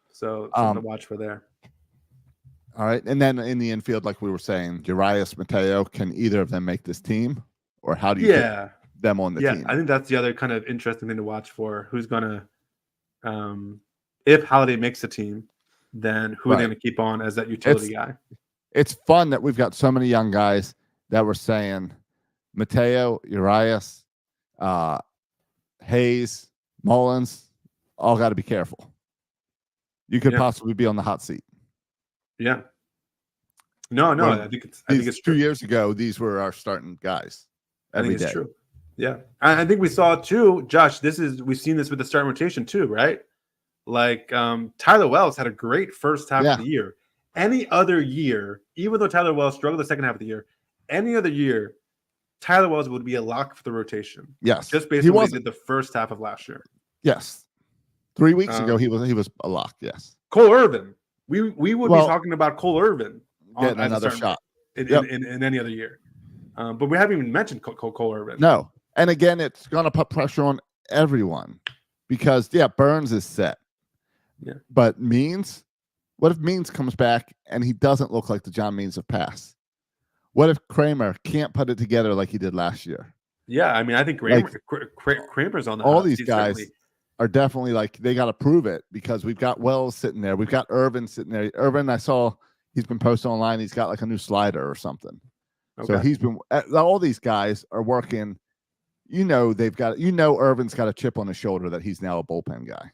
so something to watch for there. All right, and then in the infield, like we were saying, Urias, Mateo, can either of them make this team, or how do you get them on the team? I think that's the other kind of interesting thing to watch for. Who's gonna, if Holiday makes the team, then who are they going to keep on as that utility guy? It's fun that we've got so many young guys that were saying Mateo, Urias, Hayes, Mullins, all got to be careful. You could possibly be on the hot seat. Yeah. No, I think it's 2 years ago. These were our starting guys. I think it's true. Yeah, I think we saw too, Josh. We've seen this with the starting rotation too, right? Like Tyler Wells had a great first half of the year. Any other year, even though Tyler Wells struggled the second half of the year, any other year, Tyler Wells would be a lock for the rotation. Yes, just based on what he did the first half of last year. Yes, 3 weeks ago he was a lock. Yes, Cole Irvin. We would be talking about Cole Irvin getting another shot in any other year, but we haven't even mentioned Cole Irvin. No, and again, it's going to put pressure on everyone because Burns is set. Yeah, but Means. What if Means comes back and he doesn't look like the John Means of past? What if Kramer can't put it together like he did last year? Yeah, I mean, I think Kramer's on the all these guys are definitely like they got to prove it because we've got Wells sitting there, we've got Irvin sitting there. Irvin, I saw he's been posting online. He's got like a new slider or something. Okay. So he's been. All these guys are working. Irvin's got a chip on his shoulder that he's now a bullpen guy.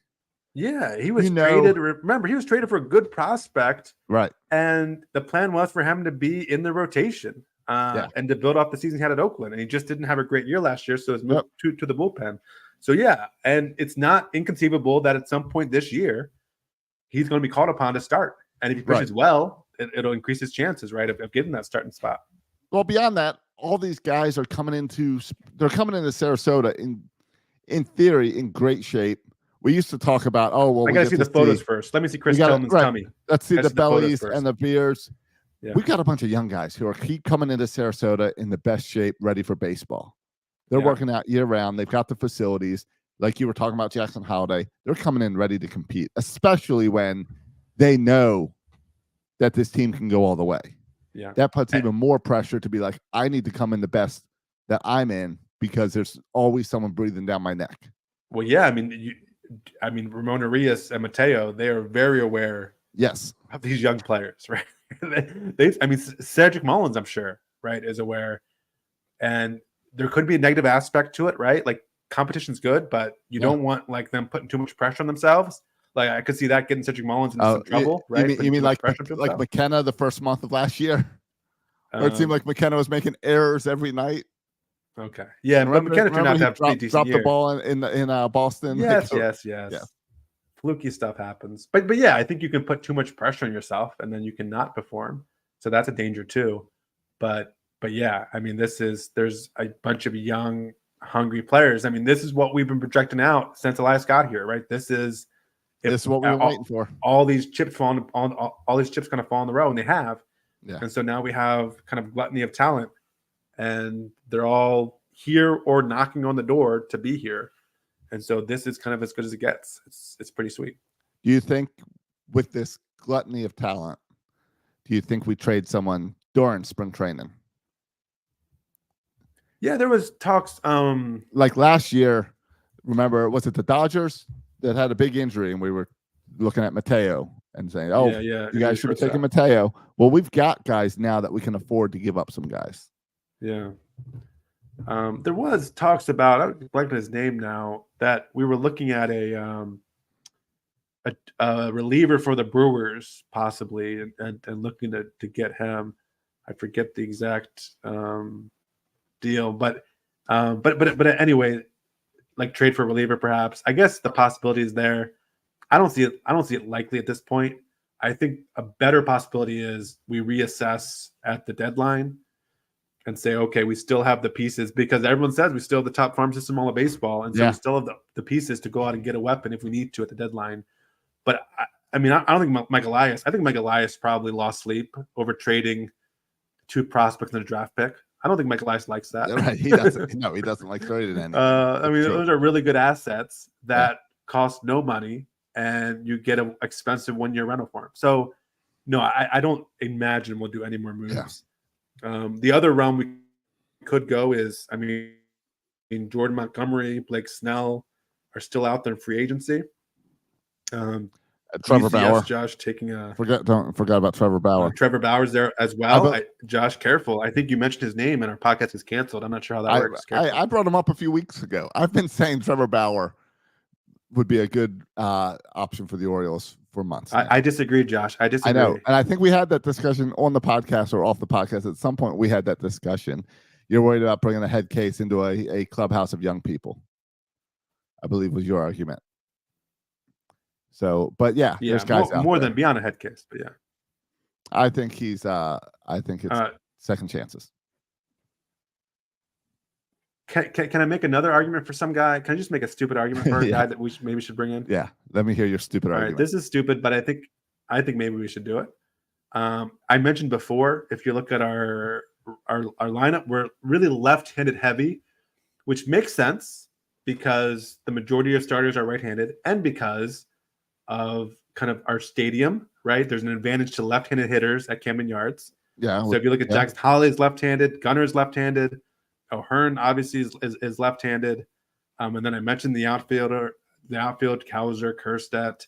Yeah, he was traded. Remember, he was traded for a good prospect, right? And the plan was for him to be in the rotation and to build off the season he had at Oakland. And he just didn't have a great year last year, so it's moved to the bullpen. So yeah, and it's not inconceivable that at some point this year he's going to be called upon to start. And if he pitches well, it'll increase his chances, right, of getting that starting spot. Well, beyond that, all these guys are coming into Sarasota in theory in great shape. We used to talk about, I got to see the photos first. Let me see Chris Tillman's tummy. Let's see the bellies and the beers. Yeah. We've got a bunch of young guys who keep coming into Sarasota in the best shape, ready for baseball. They're working out year round. They've got the facilities. Like you were talking about Jackson Holiday. They're coming in ready to compete, especially when they know that this team can go all the way. Yeah. That puts even more pressure to be like, I need to come in the best that I'm in because there's always someone breathing down my neck. Well, yeah, I mean, Ramon Arias and Mateo, they are very aware of these young players, right? Cedric Mullins, I'm sure, right, is aware. And there could be a negative aspect to it, right? Like competition's good, but you don't want like them putting too much pressure on themselves. Like I could see that getting Cedric Mullins into some trouble, right? You mean like McKenna the first month of last year? Where it seemed like McKenna was making errors every night. Okay. Yeah, but McKenna turned out to have a decent dropped year. the ball in Boston. Yes. Fluky stuff happens. But yeah, I think you can put too much pressure on yourself and then you cannot perform. So that's a danger too. But yeah, I mean, there's a bunch of young, hungry players. I mean, this is what we've been projecting out since Elias got here, right? This is what we've been waiting for. All these chips falling on all these chips going to fall in the row, and they have. Yeah. And so now we have kind of gluttony of talent, and they're all here or knocking on the door to be here. And so this is kind of as good as it gets. It's pretty sweet. Do you think with this gluttony of talent, do you think we trade someone during spring training? Yeah, there was talks. Like last year, remember, was it the Dodgers that had a big injury and we were looking at Mateo and saying, oh, yeah, you guys should be taking Mateo. Well, we've got guys now that we can afford to give up some guys. Yeah. There was talks about, I'm blanking his name now, that we were looking at a reliever for the Brewers possibly, and looking to get him. I forget the exact deal, but anyway, like trade for a reliever perhaps. I guess the possibility is there. I don't see it likely at this point. I think a better possibility is we reassess at the deadline and say, okay, we still have the pieces, because everyone says we still have the top farm system all of baseball, and so we still have the pieces to go out and get a weapon if we need to at the deadline. But I mean, I don't think Mike Elias. I think Mike Elias probably lost sleep over trading 2 prospects and a draft pick. I don't think Mike Elias likes that. Right. He doesn't. No, he doesn't like trading anything. I mean, those are really good assets that cost no money, and you get an expensive 1-year rental for him. So, no, I don't imagine we'll do any more moves. Yeah. The other realm we could go is, I mean, Jordan Montgomery, Blake Snell are still out there in free agency. Trevor Bauer. Josh taking a don't forget about Trevor Bauer. Trevor Bauer's there as well. Josh, careful. I think you mentioned his name and our podcast is canceled. I'm not sure how that works. I brought him up a few weeks ago. I've been saying Trevor Bauer would be a good option for the Orioles for months. I disagree, Josh. I disagree. I know. And I think we had that discussion on the podcast or off the podcast. At some point we had that discussion. You're worried about bringing a head case into a clubhouse of young people, I believe was your argument. So, but there's guys more than beyond a head case, but yeah. I think it's second chances. Can I make another argument for some guy? Can I just make a stupid argument for a guy that we maybe should bring in? Yeah, let me hear your stupid argument. Right, this is stupid, but I think maybe we should do it. I mentioned before, if you look at our lineup, we're really left-handed heavy, which makes sense because the majority of starters are right-handed, and because of kind of our stadium, right? There's an advantage to left-handed hitters at Camden Yards. Yeah. So if you look at Jackson Holliday is left-handed, Gunner's left-handed, O'Hearn obviously is left-handed, and then I mentioned the outfield, Cowser, Kerstedt,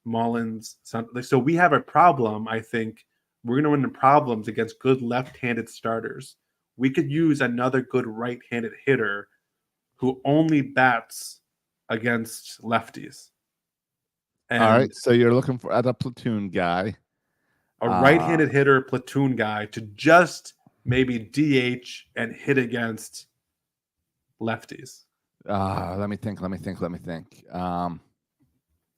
Mullins. So we have a problem. I think we're going to run into problems against good left-handed starters. We could use another good right-handed hitter who only bats against lefties. And all right, so you're looking for a platoon guy, a right-handed hitter, platoon guy to just maybe DH and hit against lefties. Let me think.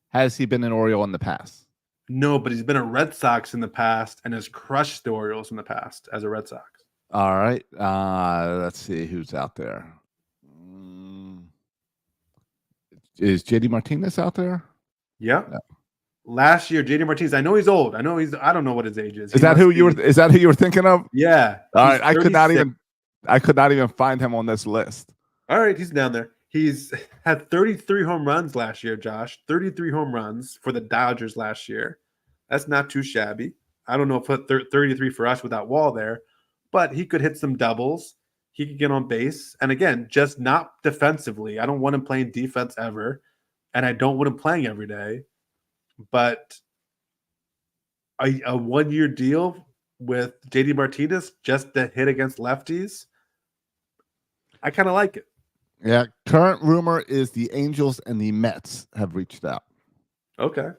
Has he been an Oriole in the past? No, but he's been a Red Sox in the past and has crushed the Orioles in the past as a Red Sox. All right, let's see who's out there. Is JD Martinez out there? Yeah. No. Last year, JD Martinez. I know he's old. I don't know what his age is. Is that who you were thinking of? Yeah. All right. I could not even find him on this list. All right, he's down there. He's had 33 home runs last year, Josh. 33 home runs for the Dodgers last year. That's not too shabby. I don't know if 33 for us without Wall there, but he could hit some doubles. He could get on base. And again, just not defensively. I don't want him playing defense ever. And I don't want him playing every day, but a 1-year deal with JD Martinez just to hit against lefties, I kind of like it. Yeah. Current rumor is the Angels and the Mets have reached out. Okay.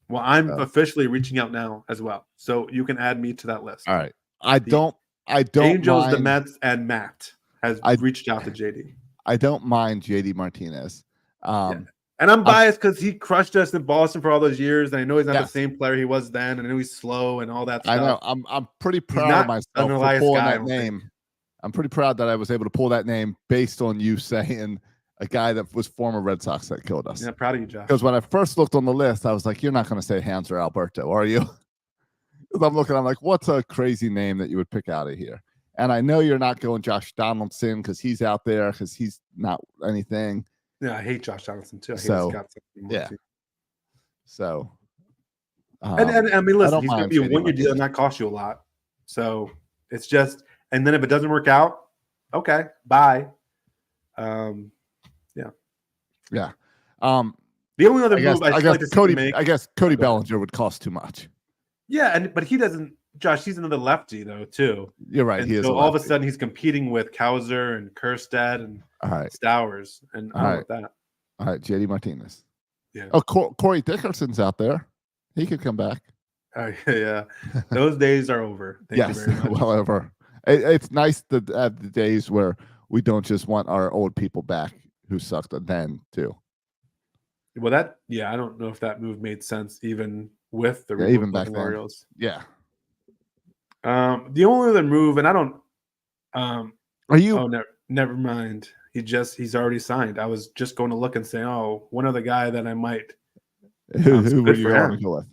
Well, I'm officially reaching out now as well, so you can add me to that list. All right. I don't. Angels, mind. The Mets, and Matt has reached out to JD. I don't mind JD Martinez. And I'm biased because he crushed us in Boston for all those years, and I know he's not the same player he was then, and I know he's slow and all that stuff. I know. I'm pretty proud of myself for pulling that name. I'm pretty proud that I was able to pull that name based on you saying a guy that was former Red Sox that killed us. Yeah, proud of you, Josh. Because when I first looked on the list, I was like, "You're not going to say Hanser Alberto, are you?" Because I'm like, "What's a crazy name that you would pick out of here?" And I know you're not going Josh Donaldson because he's out there because he's not anything. Yeah, I hate Josh Donaldson too. I hate So, Scott. yeah. So, And I mean, I listen, don't he's going to mind be a JD 1-year deal and Martinez. not cost you a lot. So it's just, and then if it doesn't work out, okay, bye. Yeah. The only other I guess move I I still guess like to see Cody him make. I guess Cody Go ahead. Bellinger would cost too much. Yeah, but he doesn't. Josh, he's another lefty though too. You're right. And He is so a all of a lefty. sudden he's competing with Kauser and Kerstad and All right. Stowers, and I don't want that. All right. JD Martinez. Yeah. Oh, Corey Dickerson's out there. He could come back. Yeah, those days are over. Thank Yes. you very much. Well over. It's nice to have the days where we don't just want our old people back who sucked then too. Well, I don't know if that move made sense even with the Even back then. Orioles. Yeah. The only other move, and I don't. Are you? Oh, never mind. He's already signed. I was just going to look and say, oh, one other guy that I might. Who good were you for going him. to go with?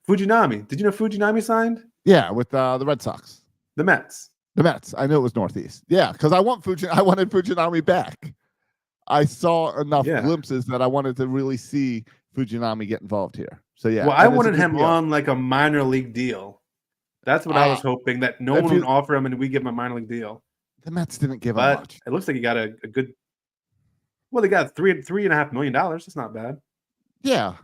Fujinami. Did you know Fujinami signed? Yeah, with the Red Sox. The Mets. The Mets. I knew it was Northeast. Yeah, because I wanted Fujinami back. I saw enough glimpses that I wanted to really see Fujinami get involved here. So yeah. Well, I wanted him on like a minor league deal. That's what I was hoping, that no one would offer him and we give him a minor league deal. The Mets didn't give him But much. it looks like he got a good. Well, they got $3.5 million. That's not bad. Yeah,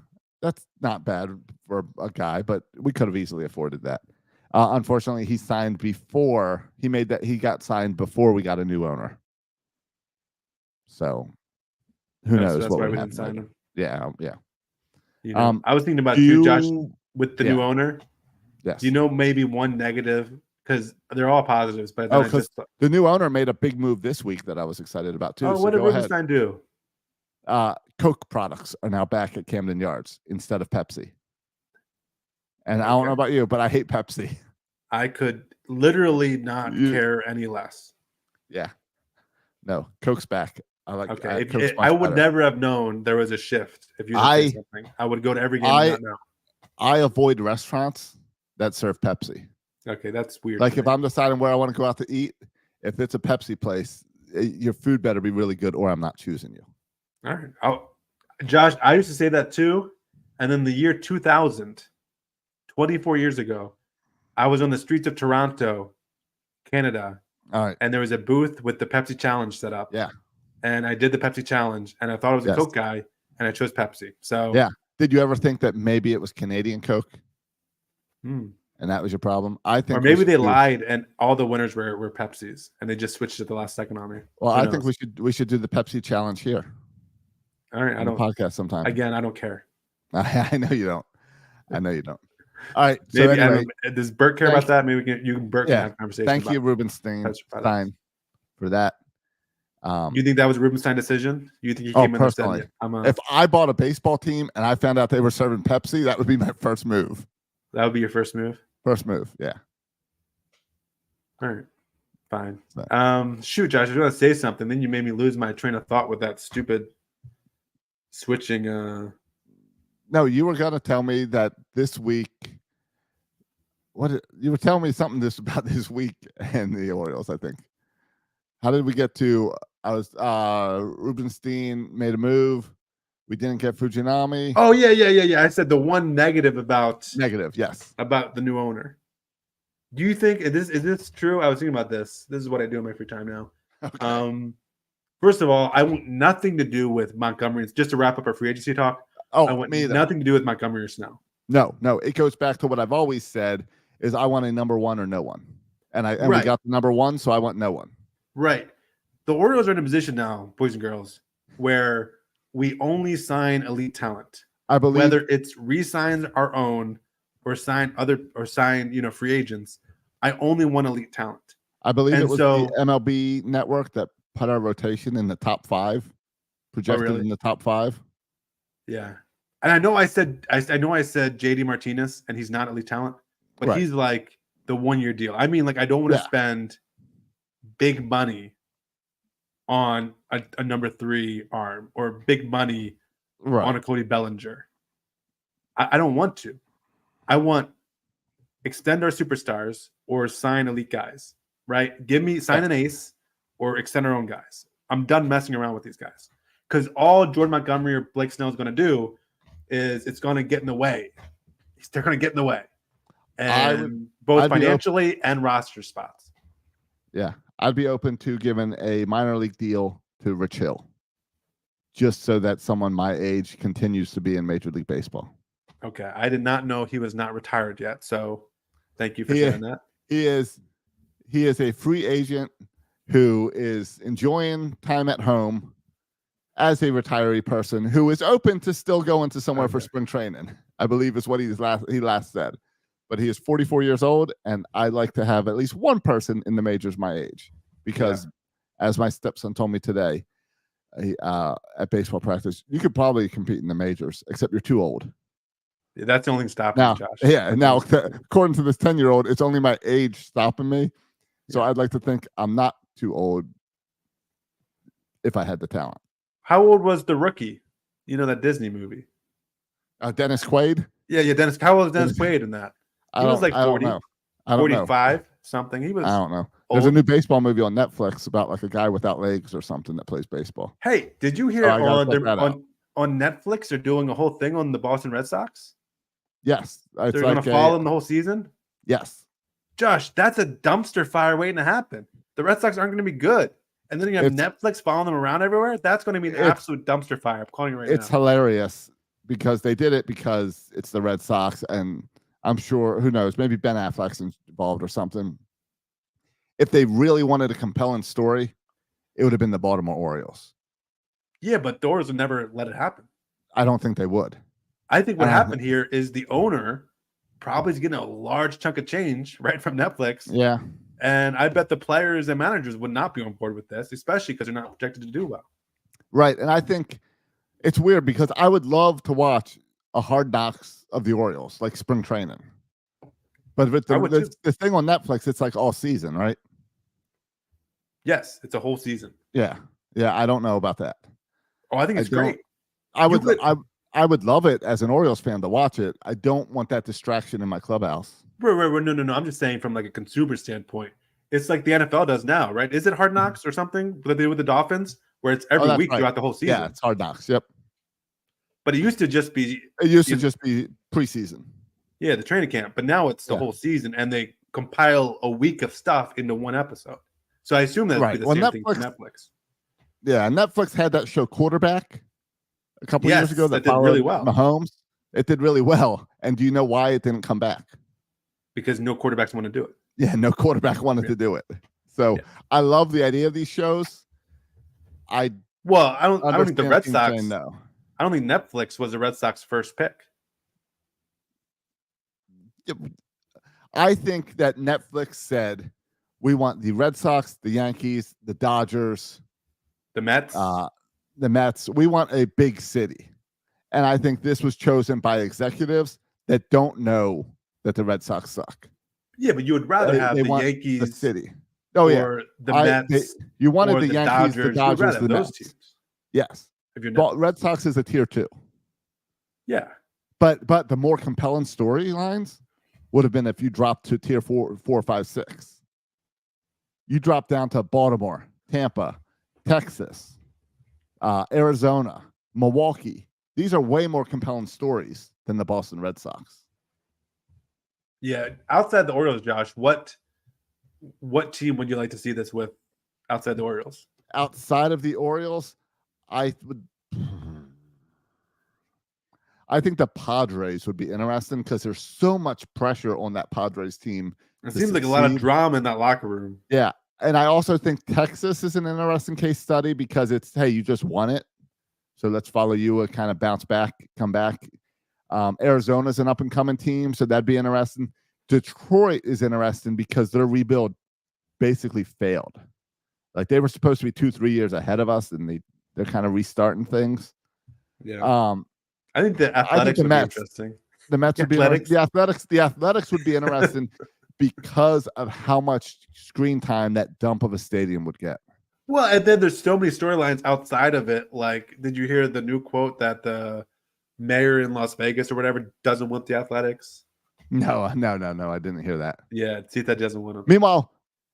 that's not bad for a guy, but we could have easily afforded that. Unfortunately, he signed before he made that. He got signed before we got a new owner. So who knows that's what why would we happen didn't sign later. him. Yeah, yeah. You know, I was thinking about you, Josh, with the new owner. Yes. Do you know maybe one negative? Because they're all positives, but because the new owner made a big move this week that I was excited about too. Oh, so what did go ahead. Rubenstein do? Coke products are now back at Camden Yards instead of Pepsi. And I don't know about you, but I hate Pepsi. I could literally not care any less. Yeah. No, Coke's back. I like. Okay, I would never have known there was a shift if you didn't say something. I would go to every game and not know. I avoid restaurants that serve Pepsi. Okay, that's weird. Like if I'm deciding where I want to go out to eat, if it's a Pepsi place, your food better be really good, or I'm not choosing you. All right, Josh, I used to say that too, and then the year 2000, 24 years ago, I was on the streets of Toronto, Canada. All right, and there was a booth with the Pepsi Challenge set up. Yeah, and I did the Pepsi Challenge, and I thought I was a Coke guy, and I chose Pepsi. So yeah, did you ever think that maybe it was Canadian Coke? And that was your problem? I think, or maybe they lied and all the winners were Pepsis, and they just switched at the last second on me. Well, I think we should do the Pepsi Challenge here. All right, I don't podcast sometime. Again, I don't care. I know you don't. I know you don't. All right. So maybe, anyway, does Bert care about that? Maybe you can Bert can have a conversation. Thank you, Rubenstein, for that. You think that was a Rubenstein decision? You think he came in and said, if I bought a baseball team and I found out they were serving Pepsi, that would be my first move. That would be your first move? First move, yeah. All right. Fine. Shoot, Josh, I was going to say something. Then you made me lose my train of thought with that stupid switching. No, you were going to tell me that this week. You were telling me something about this week and the Orioles, I think. How did we get to? Rubenstein made a move. We didn't get Fujinami. Oh yeah. I said the one negative about yes, about the new owner. Do you think is this true? I was thinking about this. This is what I do in my free time now. Okay. First of all, I want nothing to do with Montgomery. Just to wrap up our free agency talk. I want nothing to do with Montgomery or Snow. No. It goes back to what I've always said: is I want a number one or no one, and we got the number one, so I want no one. Right. The Orioles are in a position now, boys and girls, where we only sign elite talent. I believe whether it's re-sign our own or sign free agents. I only want elite talent. I believe it was the MLB Network that put our rotation in the top 5, projected in the top 5. Yeah, and I know I said JD Martinez, and he's not elite talent, but he's like the 1-year deal. I mean, like I don't want to spend big money on a number 3 arm or big money on a Cody Bellinger. I don't want to. I want extend our superstars or sign elite guys, right? Sign an ace or extend our own guys. I'm done messing around with these guys. Because all Jordan Montgomery or Blake Snell is going to do is it's going to get in the way. They're going to get in the way. And both financially and roster spots. Yeah. I'd be open to giving a minor league deal to Rich Hill, just so that someone my age continues to be in Major League Baseball. Okay. I did not know he was not retired yet. So thank you for saying that. He is a free agent who is enjoying time at home as a retiree person who is open to still going to somewhere for spring training, I believe is what he last said. But he is 44 years old, and I like to have at least one person in the majors my age because, as my stepson told me today at baseball practice, you could probably compete in the majors, except you're too old. Yeah, that's the only thing stopping now, me, Josh. Yeah, now, according to this 10-year-old, it's only my age stopping me. So I'd like to think I'm not too old if I had the talent. How old was the rookie? You know, that Disney movie. Dennis Quaid? Yeah, Dennis. How old was Dennis Quaid in that? He was like 40, 45, something. He was. I don't know. Old. There's a new baseball movie on Netflix about like a guy without legs or something that plays baseball. Hey, did you hear on Netflix they're doing a whole thing on the Boston Red Sox? Yes. They're going to follow them the whole season? Yes. Josh, that's a dumpster fire waiting to happen. The Red Sox aren't going to be good. And then you have Netflix following them around everywhere. That's going to be an absolute dumpster fire. I'm calling you right now. It's hilarious because they did it because it's the Red Sox. And I'm sure, who knows, maybe Ben Affleck's involved or something. If they really wanted a compelling story, it would have been the Baltimore Orioles. Yeah, but the Orioles would never let it happen. I don't think they would. I think what happened here is the owner probably is getting a large chunk of change right from Netflix. Yeah. And I bet the players and managers would not be on board with this, especially because they're not projected to do well. Right. And I think it's weird because I would love to watch a Hard Knocks of the Orioles, like spring training. But with the thing on Netflix, it's like all season, right? Yes, it's a whole season. Yeah. Yeah, I don't know about that. Oh, I think it's great. I would love it as an Orioles fan to watch it. I don't want that distraction in my clubhouse. No. I'm just saying from like a consumer standpoint. It's like the NFL does now, right? Is it Hard Knocks or something that they do with the Dolphins, where it's every week throughout the whole season? Yeah, it's Hard Knocks. Yep. But it used to just be. It used to just be preseason. Yeah, the training camp. But now it's the whole season, and they compile a week of stuff into one episode. So I assume that's the same thing for Netflix. Yeah, Netflix had that show Quarterback a couple years ago that did really well. Mahomes. It did really well. And do you know why it didn't come back? Because no quarterbacks want to do it. Yeah, no quarterback wanted to do it. So I love the idea of these shows. I don't think the Red Sox. No. I don't think Netflix was the Red Sox first pick. I think that Netflix said, we want the Red Sox, the Yankees, the Dodgers, the Mets. The Mets. We want a big city. And I think this was chosen by executives that don't know that the Red Sox suck. Yeah, but you would rather have the Yankees, the city. Oh, or the Mets. You wanted the Yankees, Dodgers. the Dodgers, the those Mets. teams. Yes. But Red Sox is a tier 2. Yeah. But the more compelling storylines would have been if you dropped to tier 4, 5, 6. You drop down to Baltimore, Tampa, Texas, Arizona, Milwaukee. These are way more compelling stories than the Boston Red Sox. Yeah, outside the Orioles, Josh, what team would you like to see this with outside the Orioles? Outside of the Orioles, I think the Padres would be interesting because there's so much pressure on that Padres team. It seems like a lot of drama in that locker room. Yeah. And I also think Texas is an interesting case study because it's, hey, you just won it. So let's follow you and kind of bounce back, come back. Arizona's an up-and-coming team, so that'd be interesting. Detroit is interesting because their rebuild basically failed. Like they were supposed to be 2-3 years ahead of us, and they're kind of restarting things. Yeah. I think the Athletics would be interesting. The Mets would be interesting. The Athletics would be interesting because of how much screen time that dump of a stadium would get. Well, and then there's so many storylines outside of it. Like, did you hear the new quote that the mayor in Las Vegas or whatever doesn't want the Athletics? No, I didn't hear that. Yeah, see, that doesn't want them. Meanwhile,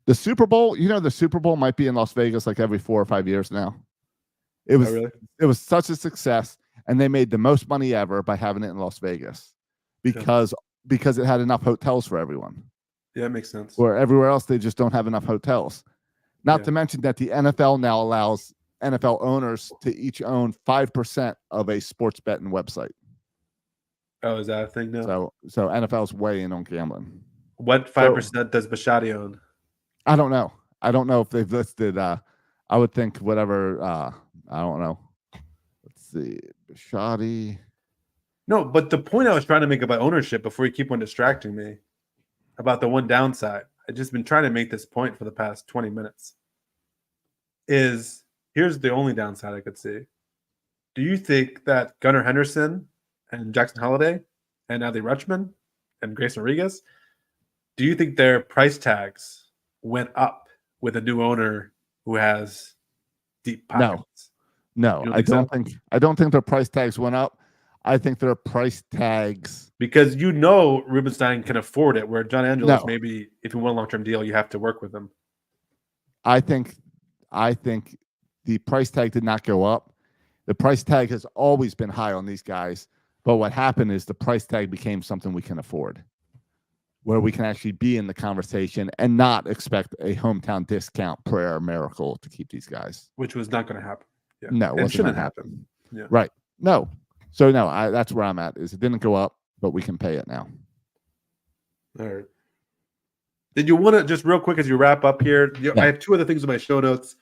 The Super Bowl, the Super Bowl might be in Las Vegas like every 4 or 5 years now. It was really? it was such a success, and they made the most money ever by having it in Las Vegas because it had enough hotels for everyone. Yeah, it makes sense. Where everywhere else they just don't have enough hotels. Not Yeah. to mention that the NFL now allows NFL owners to each own 5% of a sports betting website. Oh, is that a thing now? So NFL's way in on gambling. What 5% does Bishotti own? I don't know. I don't know if they've listed. I would think whatever. I don't know. Let's see. Bishotti. No, but the point I was trying to make about ownership before you keep on distracting me about the one downside, I've just been trying to make this point for the past 20 minutes, is here's the only downside I could see. Do you think that Gunnar Henderson and Jackson Holliday and Adley Rutschman and Grayson Rodriguez, do you think their price tags went up with a new owner who has deep pockets? No, You don't I think so? don't think. I don't think their price tags went up. I think their price tags. Because Rubenstein can afford it, where John Angelos, No. maybe if you want a long-term deal, you have to work with him. I think the price tag did not go up. The price tag has always been high on these guys, but what happened is the price tag became something we can afford, where we can actually be in the conversation and not expect a hometown discount prayer miracle to keep these guys. Which was not going to happen. Yeah. No, it wasn't shouldn't gonna happen. Yeah. Right. No. So no, that's where I'm at. Is it didn't go up, but we can pay it now. All right. Did you want to just real quick as you wrap up here? I have two other things in my show notes.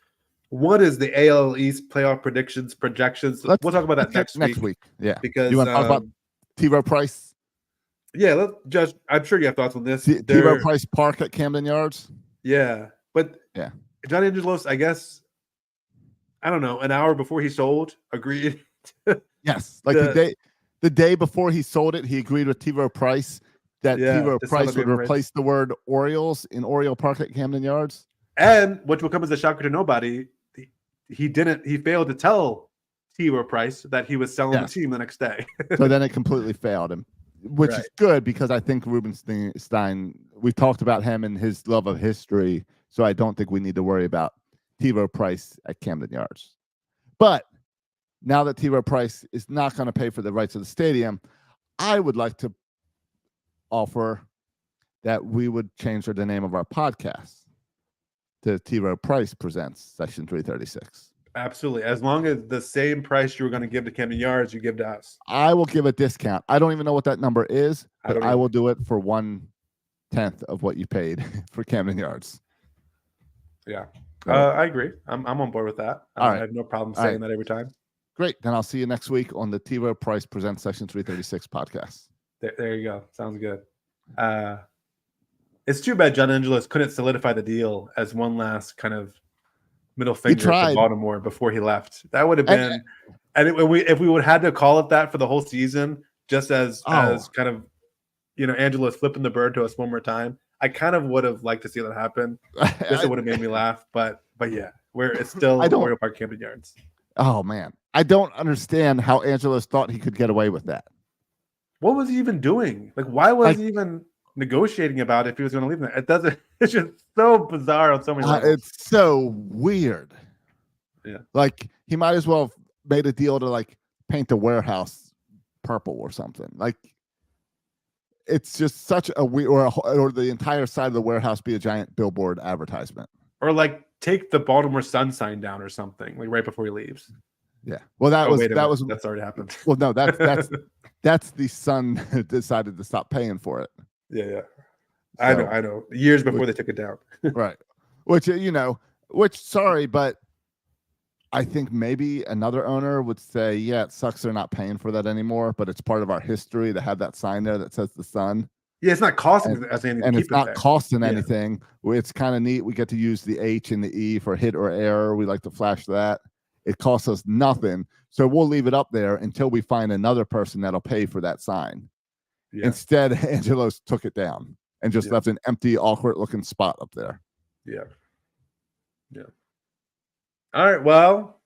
One is the AL East playoff projections. We'll talk about that next week. Yeah. Because You want to talk about T-Row Price? Yeah, let's just. I'm sure you have thoughts on this. T-Row Price Park at Camden Yards. Yeah, but yeah, John Angelos, I guess. I don't know. An hour before he sold, agreed. Yes, like the day before he sold it, he agreed with T-Row Price that T-Row Price would replace the word Orioles in Oriole Park at Camden Yards. And which will come as a shocker to nobody, he failed to tell T-Row Price that he was selling the team the next day. So then it completely failed him, which is good because I think Rubenstein, we talked about him and his love of history, so I don't think we need to worry about T-Row Price at Camden Yards. But now that T-Row Price is not going to pay for the rights of the stadium, I would like to offer that we would change the name of our podcast to T-Row Price Presents Section 336. Absolutely. As long as the same price you were going to give to Camden Yards, you give to us. I will give a discount. I don't even know what that number is, but I will do it for 1/10 of what you paid for Camden Yards. Yeah. I agree. I'm on board with that. I have no problem saying that every time. Great. Then I'll see you next week on the T-Row Price Presents Section 336 podcast. There you go. Sounds good. It's too bad John Angelos couldn't solidify the deal as one last kind of middle finger to Baltimore before he left. That would have been, if we would have had to call it that for the whole season, just as kind of, Angelos flipping the bird to us one more time. I kind of would have liked to see that happen. It would have made me laugh, but yeah, it's still Oriole Park Camden Yards. Oh man, I don't understand how Angelos thought he could get away with that. What was he even doing? Like, why was he even negotiating about if he was going to leave there? It doesn't. It's just so bizarre on so many levels. It's so weird. Yeah, like he might as well have made a deal to like paint the warehouse purple or something. Like it's just such a weird, or the entire side of the warehouse be a giant billboard advertisement, or like take the Baltimore Sun sign down or something, like right before he leaves. Yeah. Well, that's already happened. Well, no, that's the Sun decided to stop paying for it. Yeah. So, I know. Years before they took it down. Right. Which, sorry, but I think maybe another owner would say, yeah, it sucks they're not paying for that anymore, but it's part of our history to have that sign there that says the Sun. Yeah, it's not costing us anything. And it's not costing anything. It's kind of neat. We get to use the H and the E for hit or error. We like to flash that. It costs us nothing. So we'll leave it up there until we find another person that'll pay for that sign. Yeah. Instead, Angelos took it down and just left an empty, awkward-looking spot up there. Yeah. All right. Well,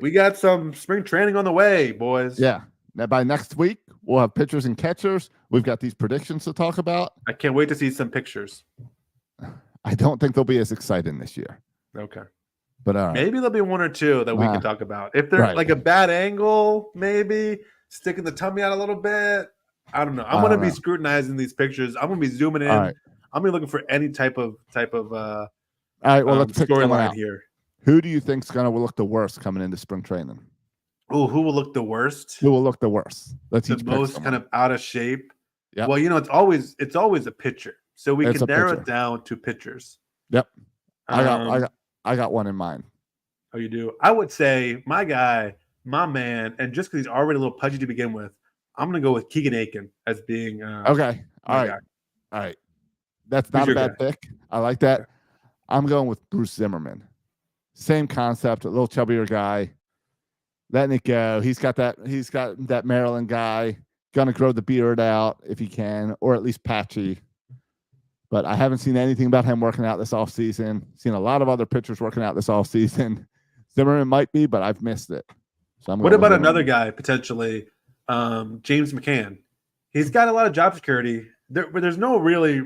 we got some spring training on the way, boys. Yeah. Now, by next week, we'll have pitchers and catchers. We've got these predictions to talk about. I can't wait to see some pictures. I don't think they'll be as exciting this year. Okay. But all right. Maybe there'll be one or two that we can talk about. If they're Right. like a bad angle, maybe sticking the tummy out a little bit. I don't know. I'm going to be scrutinizing these pictures. I'm going to be zooming in. All right. I'm going to be looking for any type of All right. Well, let's pick someone storyline out. here. Who do you think's going to look the worst coming into spring training? Oh, who will look the worst? Who will look the worst? Let's The each most pick kind of out of shape. Yep. Well, it's always a pitcher, so we It's can a narrow pitcher. it down to pitchers. Yep. I got one in mind. Oh, you do? I would say my guy, my man, and just because he's already a little pudgy to begin with, I'm going to go with Keegan Aiken as being Okay. All my right. guy. All right. That's Who's not a your bad guy? pick. I like that. I'm going with Bruce Zimmerman. Same concept, a little chubbier guy. Letting it go. He's got that Maryland guy. Gonna grow the beard out if he can, or at least patchy. But I haven't seen anything about him working out this offseason. Seen a lot of other pitchers working out this offseason. Zimmerman might be, but I've missed it. So I'm What going with about another Zimmerman. guy potentially, James McCann? He's got a lot of job security. There's no really,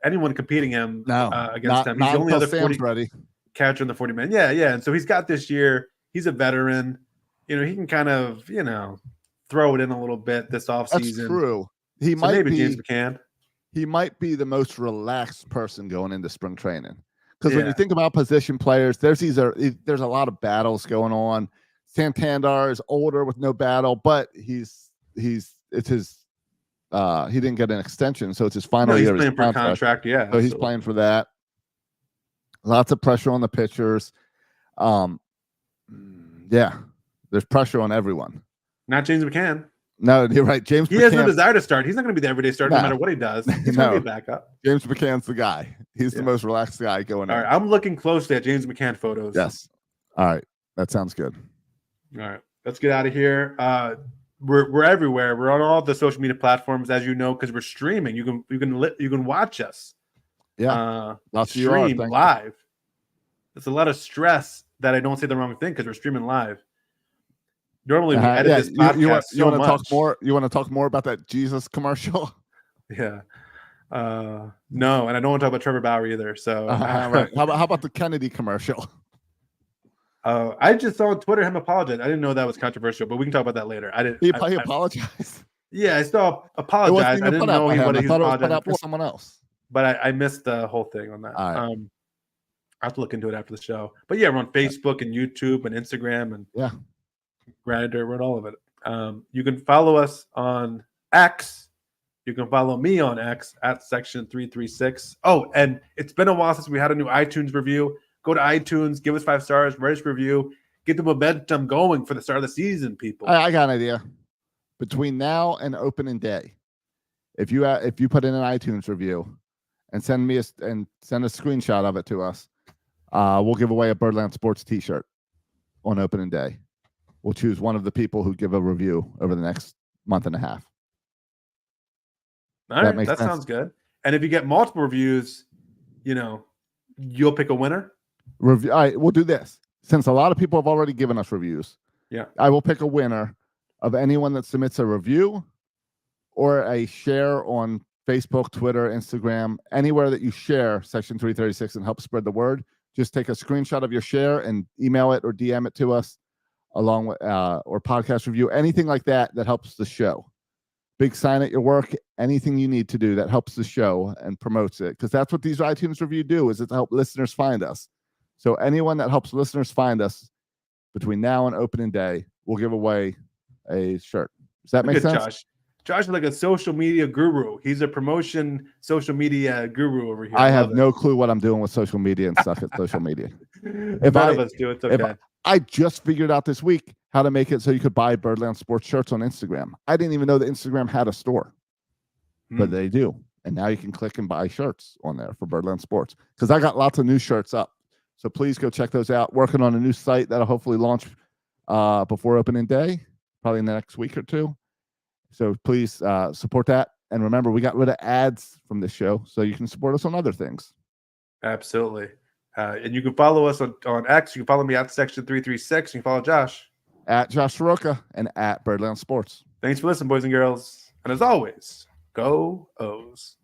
anyone competing him against him. He's the only other 40 ready. catcher in the 40 man. Yeah. And so he's got this year. He's a veteran. He can kind of, throw it in a little bit this offseason. That's true. He So might maybe be James McCann. he might be the most relaxed person going into spring training. Because when Yeah. you think about position players, there's a lot of battles going on. Santander is older with no battle, but he didn't get an extension, so it's his final No, he's year. of his playing for a contract. Yeah. So he's absolutely. playing for that. Lots of pressure on the pitchers. Yeah, there's pressure on everyone. Not James McCann. No, you're right. James He has no McCann, desire to start. He's not going to be the everyday starter no No. matter what he does. He's No. going to be a backup. James McCann's the guy. He's the Yeah. most relaxed guy going All in. right. I'm looking closely at James McCann photos. Yes. All right. That sounds good. All right. Let's get out of here. We're everywhere. We're on all the social media platforms, as you know, because we're streaming. You can watch us. Yeah. Lots of you are. Stream Thank you. live. It's a lot of stress that I don't say the wrong thing because we're streaming live. Normally we edit this podcast you want so to much. talk more? You want to talk more about that Jesus commercial? Yeah. No, and I don't want to talk about Trevor Bauer either. So Right. How about the Kennedy commercial? I just saw on Twitter him apologize. I didn't know that was controversial, but we can talk about that later. I didn't. He I- apologized. Yeah, I still It wasn't apologize. I even didn't put out know by he him. what I he was thought it was put apologizing out by for, someone else. but I missed the whole thing on that. All right. I have to look into it after the show. But yeah, we're on Facebook and YouTube and Instagram and Yeah. Grindr. We're on all of it. You can follow us on X. You can follow me on X at Section 336. Oh, and it's been a while since we had a new iTunes review. Go to iTunes, give us 5 stars, write us a review, get the momentum going for the start of the season, people. I got an idea. Between now and opening day, if you put in an iTunes review and send a screenshot of it to us, we'll give away a Birdland Sports T-shirt on opening day. We'll choose one of the people who give a review over the next month and a half. All right, makes that sense. sounds good. And if you get multiple reviews, you'll pick a winner. All right, we'll do this. Since a lot of people have already given us reviews, Yeah. I will pick a winner of anyone that submits a review or a share on Facebook, Twitter, Instagram, anywhere that you share Section 336 and help spread the word. Just take a screenshot of your share and email it or DM it to us along with or podcast review, anything like that helps the show. Big sign at your work, anything you need to do that helps the show and promotes it, because that's what these iTunes review do, is it to help listeners find us. So anyone that helps listeners find us between now and opening day, we'll give away a shirt. Does that Look make at sense? Josh. Josh is like a social media guru. He's a promotion social media guru over here. I have love it. no clue what I'm doing with social media and stuff at social media. None If of us do. It's if okay. I just figured out this week how to make it so you could buy Birdland Sports shirts on Instagram. I didn't even know that Instagram had a store, but they do. And now you can click and buy shirts on there for Birdland Sports, because I got lots of new shirts up. So please go check those out. Working on a new site that'll hopefully launch before opening day, probably in the next week or two. So please support that. And remember, we got rid of ads from this show, so you can support us on other things. Absolutely. And you can follow us on X. You can follow me at Section 336. You can follow Josh. At Josh Soroka and at Birdland Sports. Thanks for listening, boys and girls. And as always, go O's.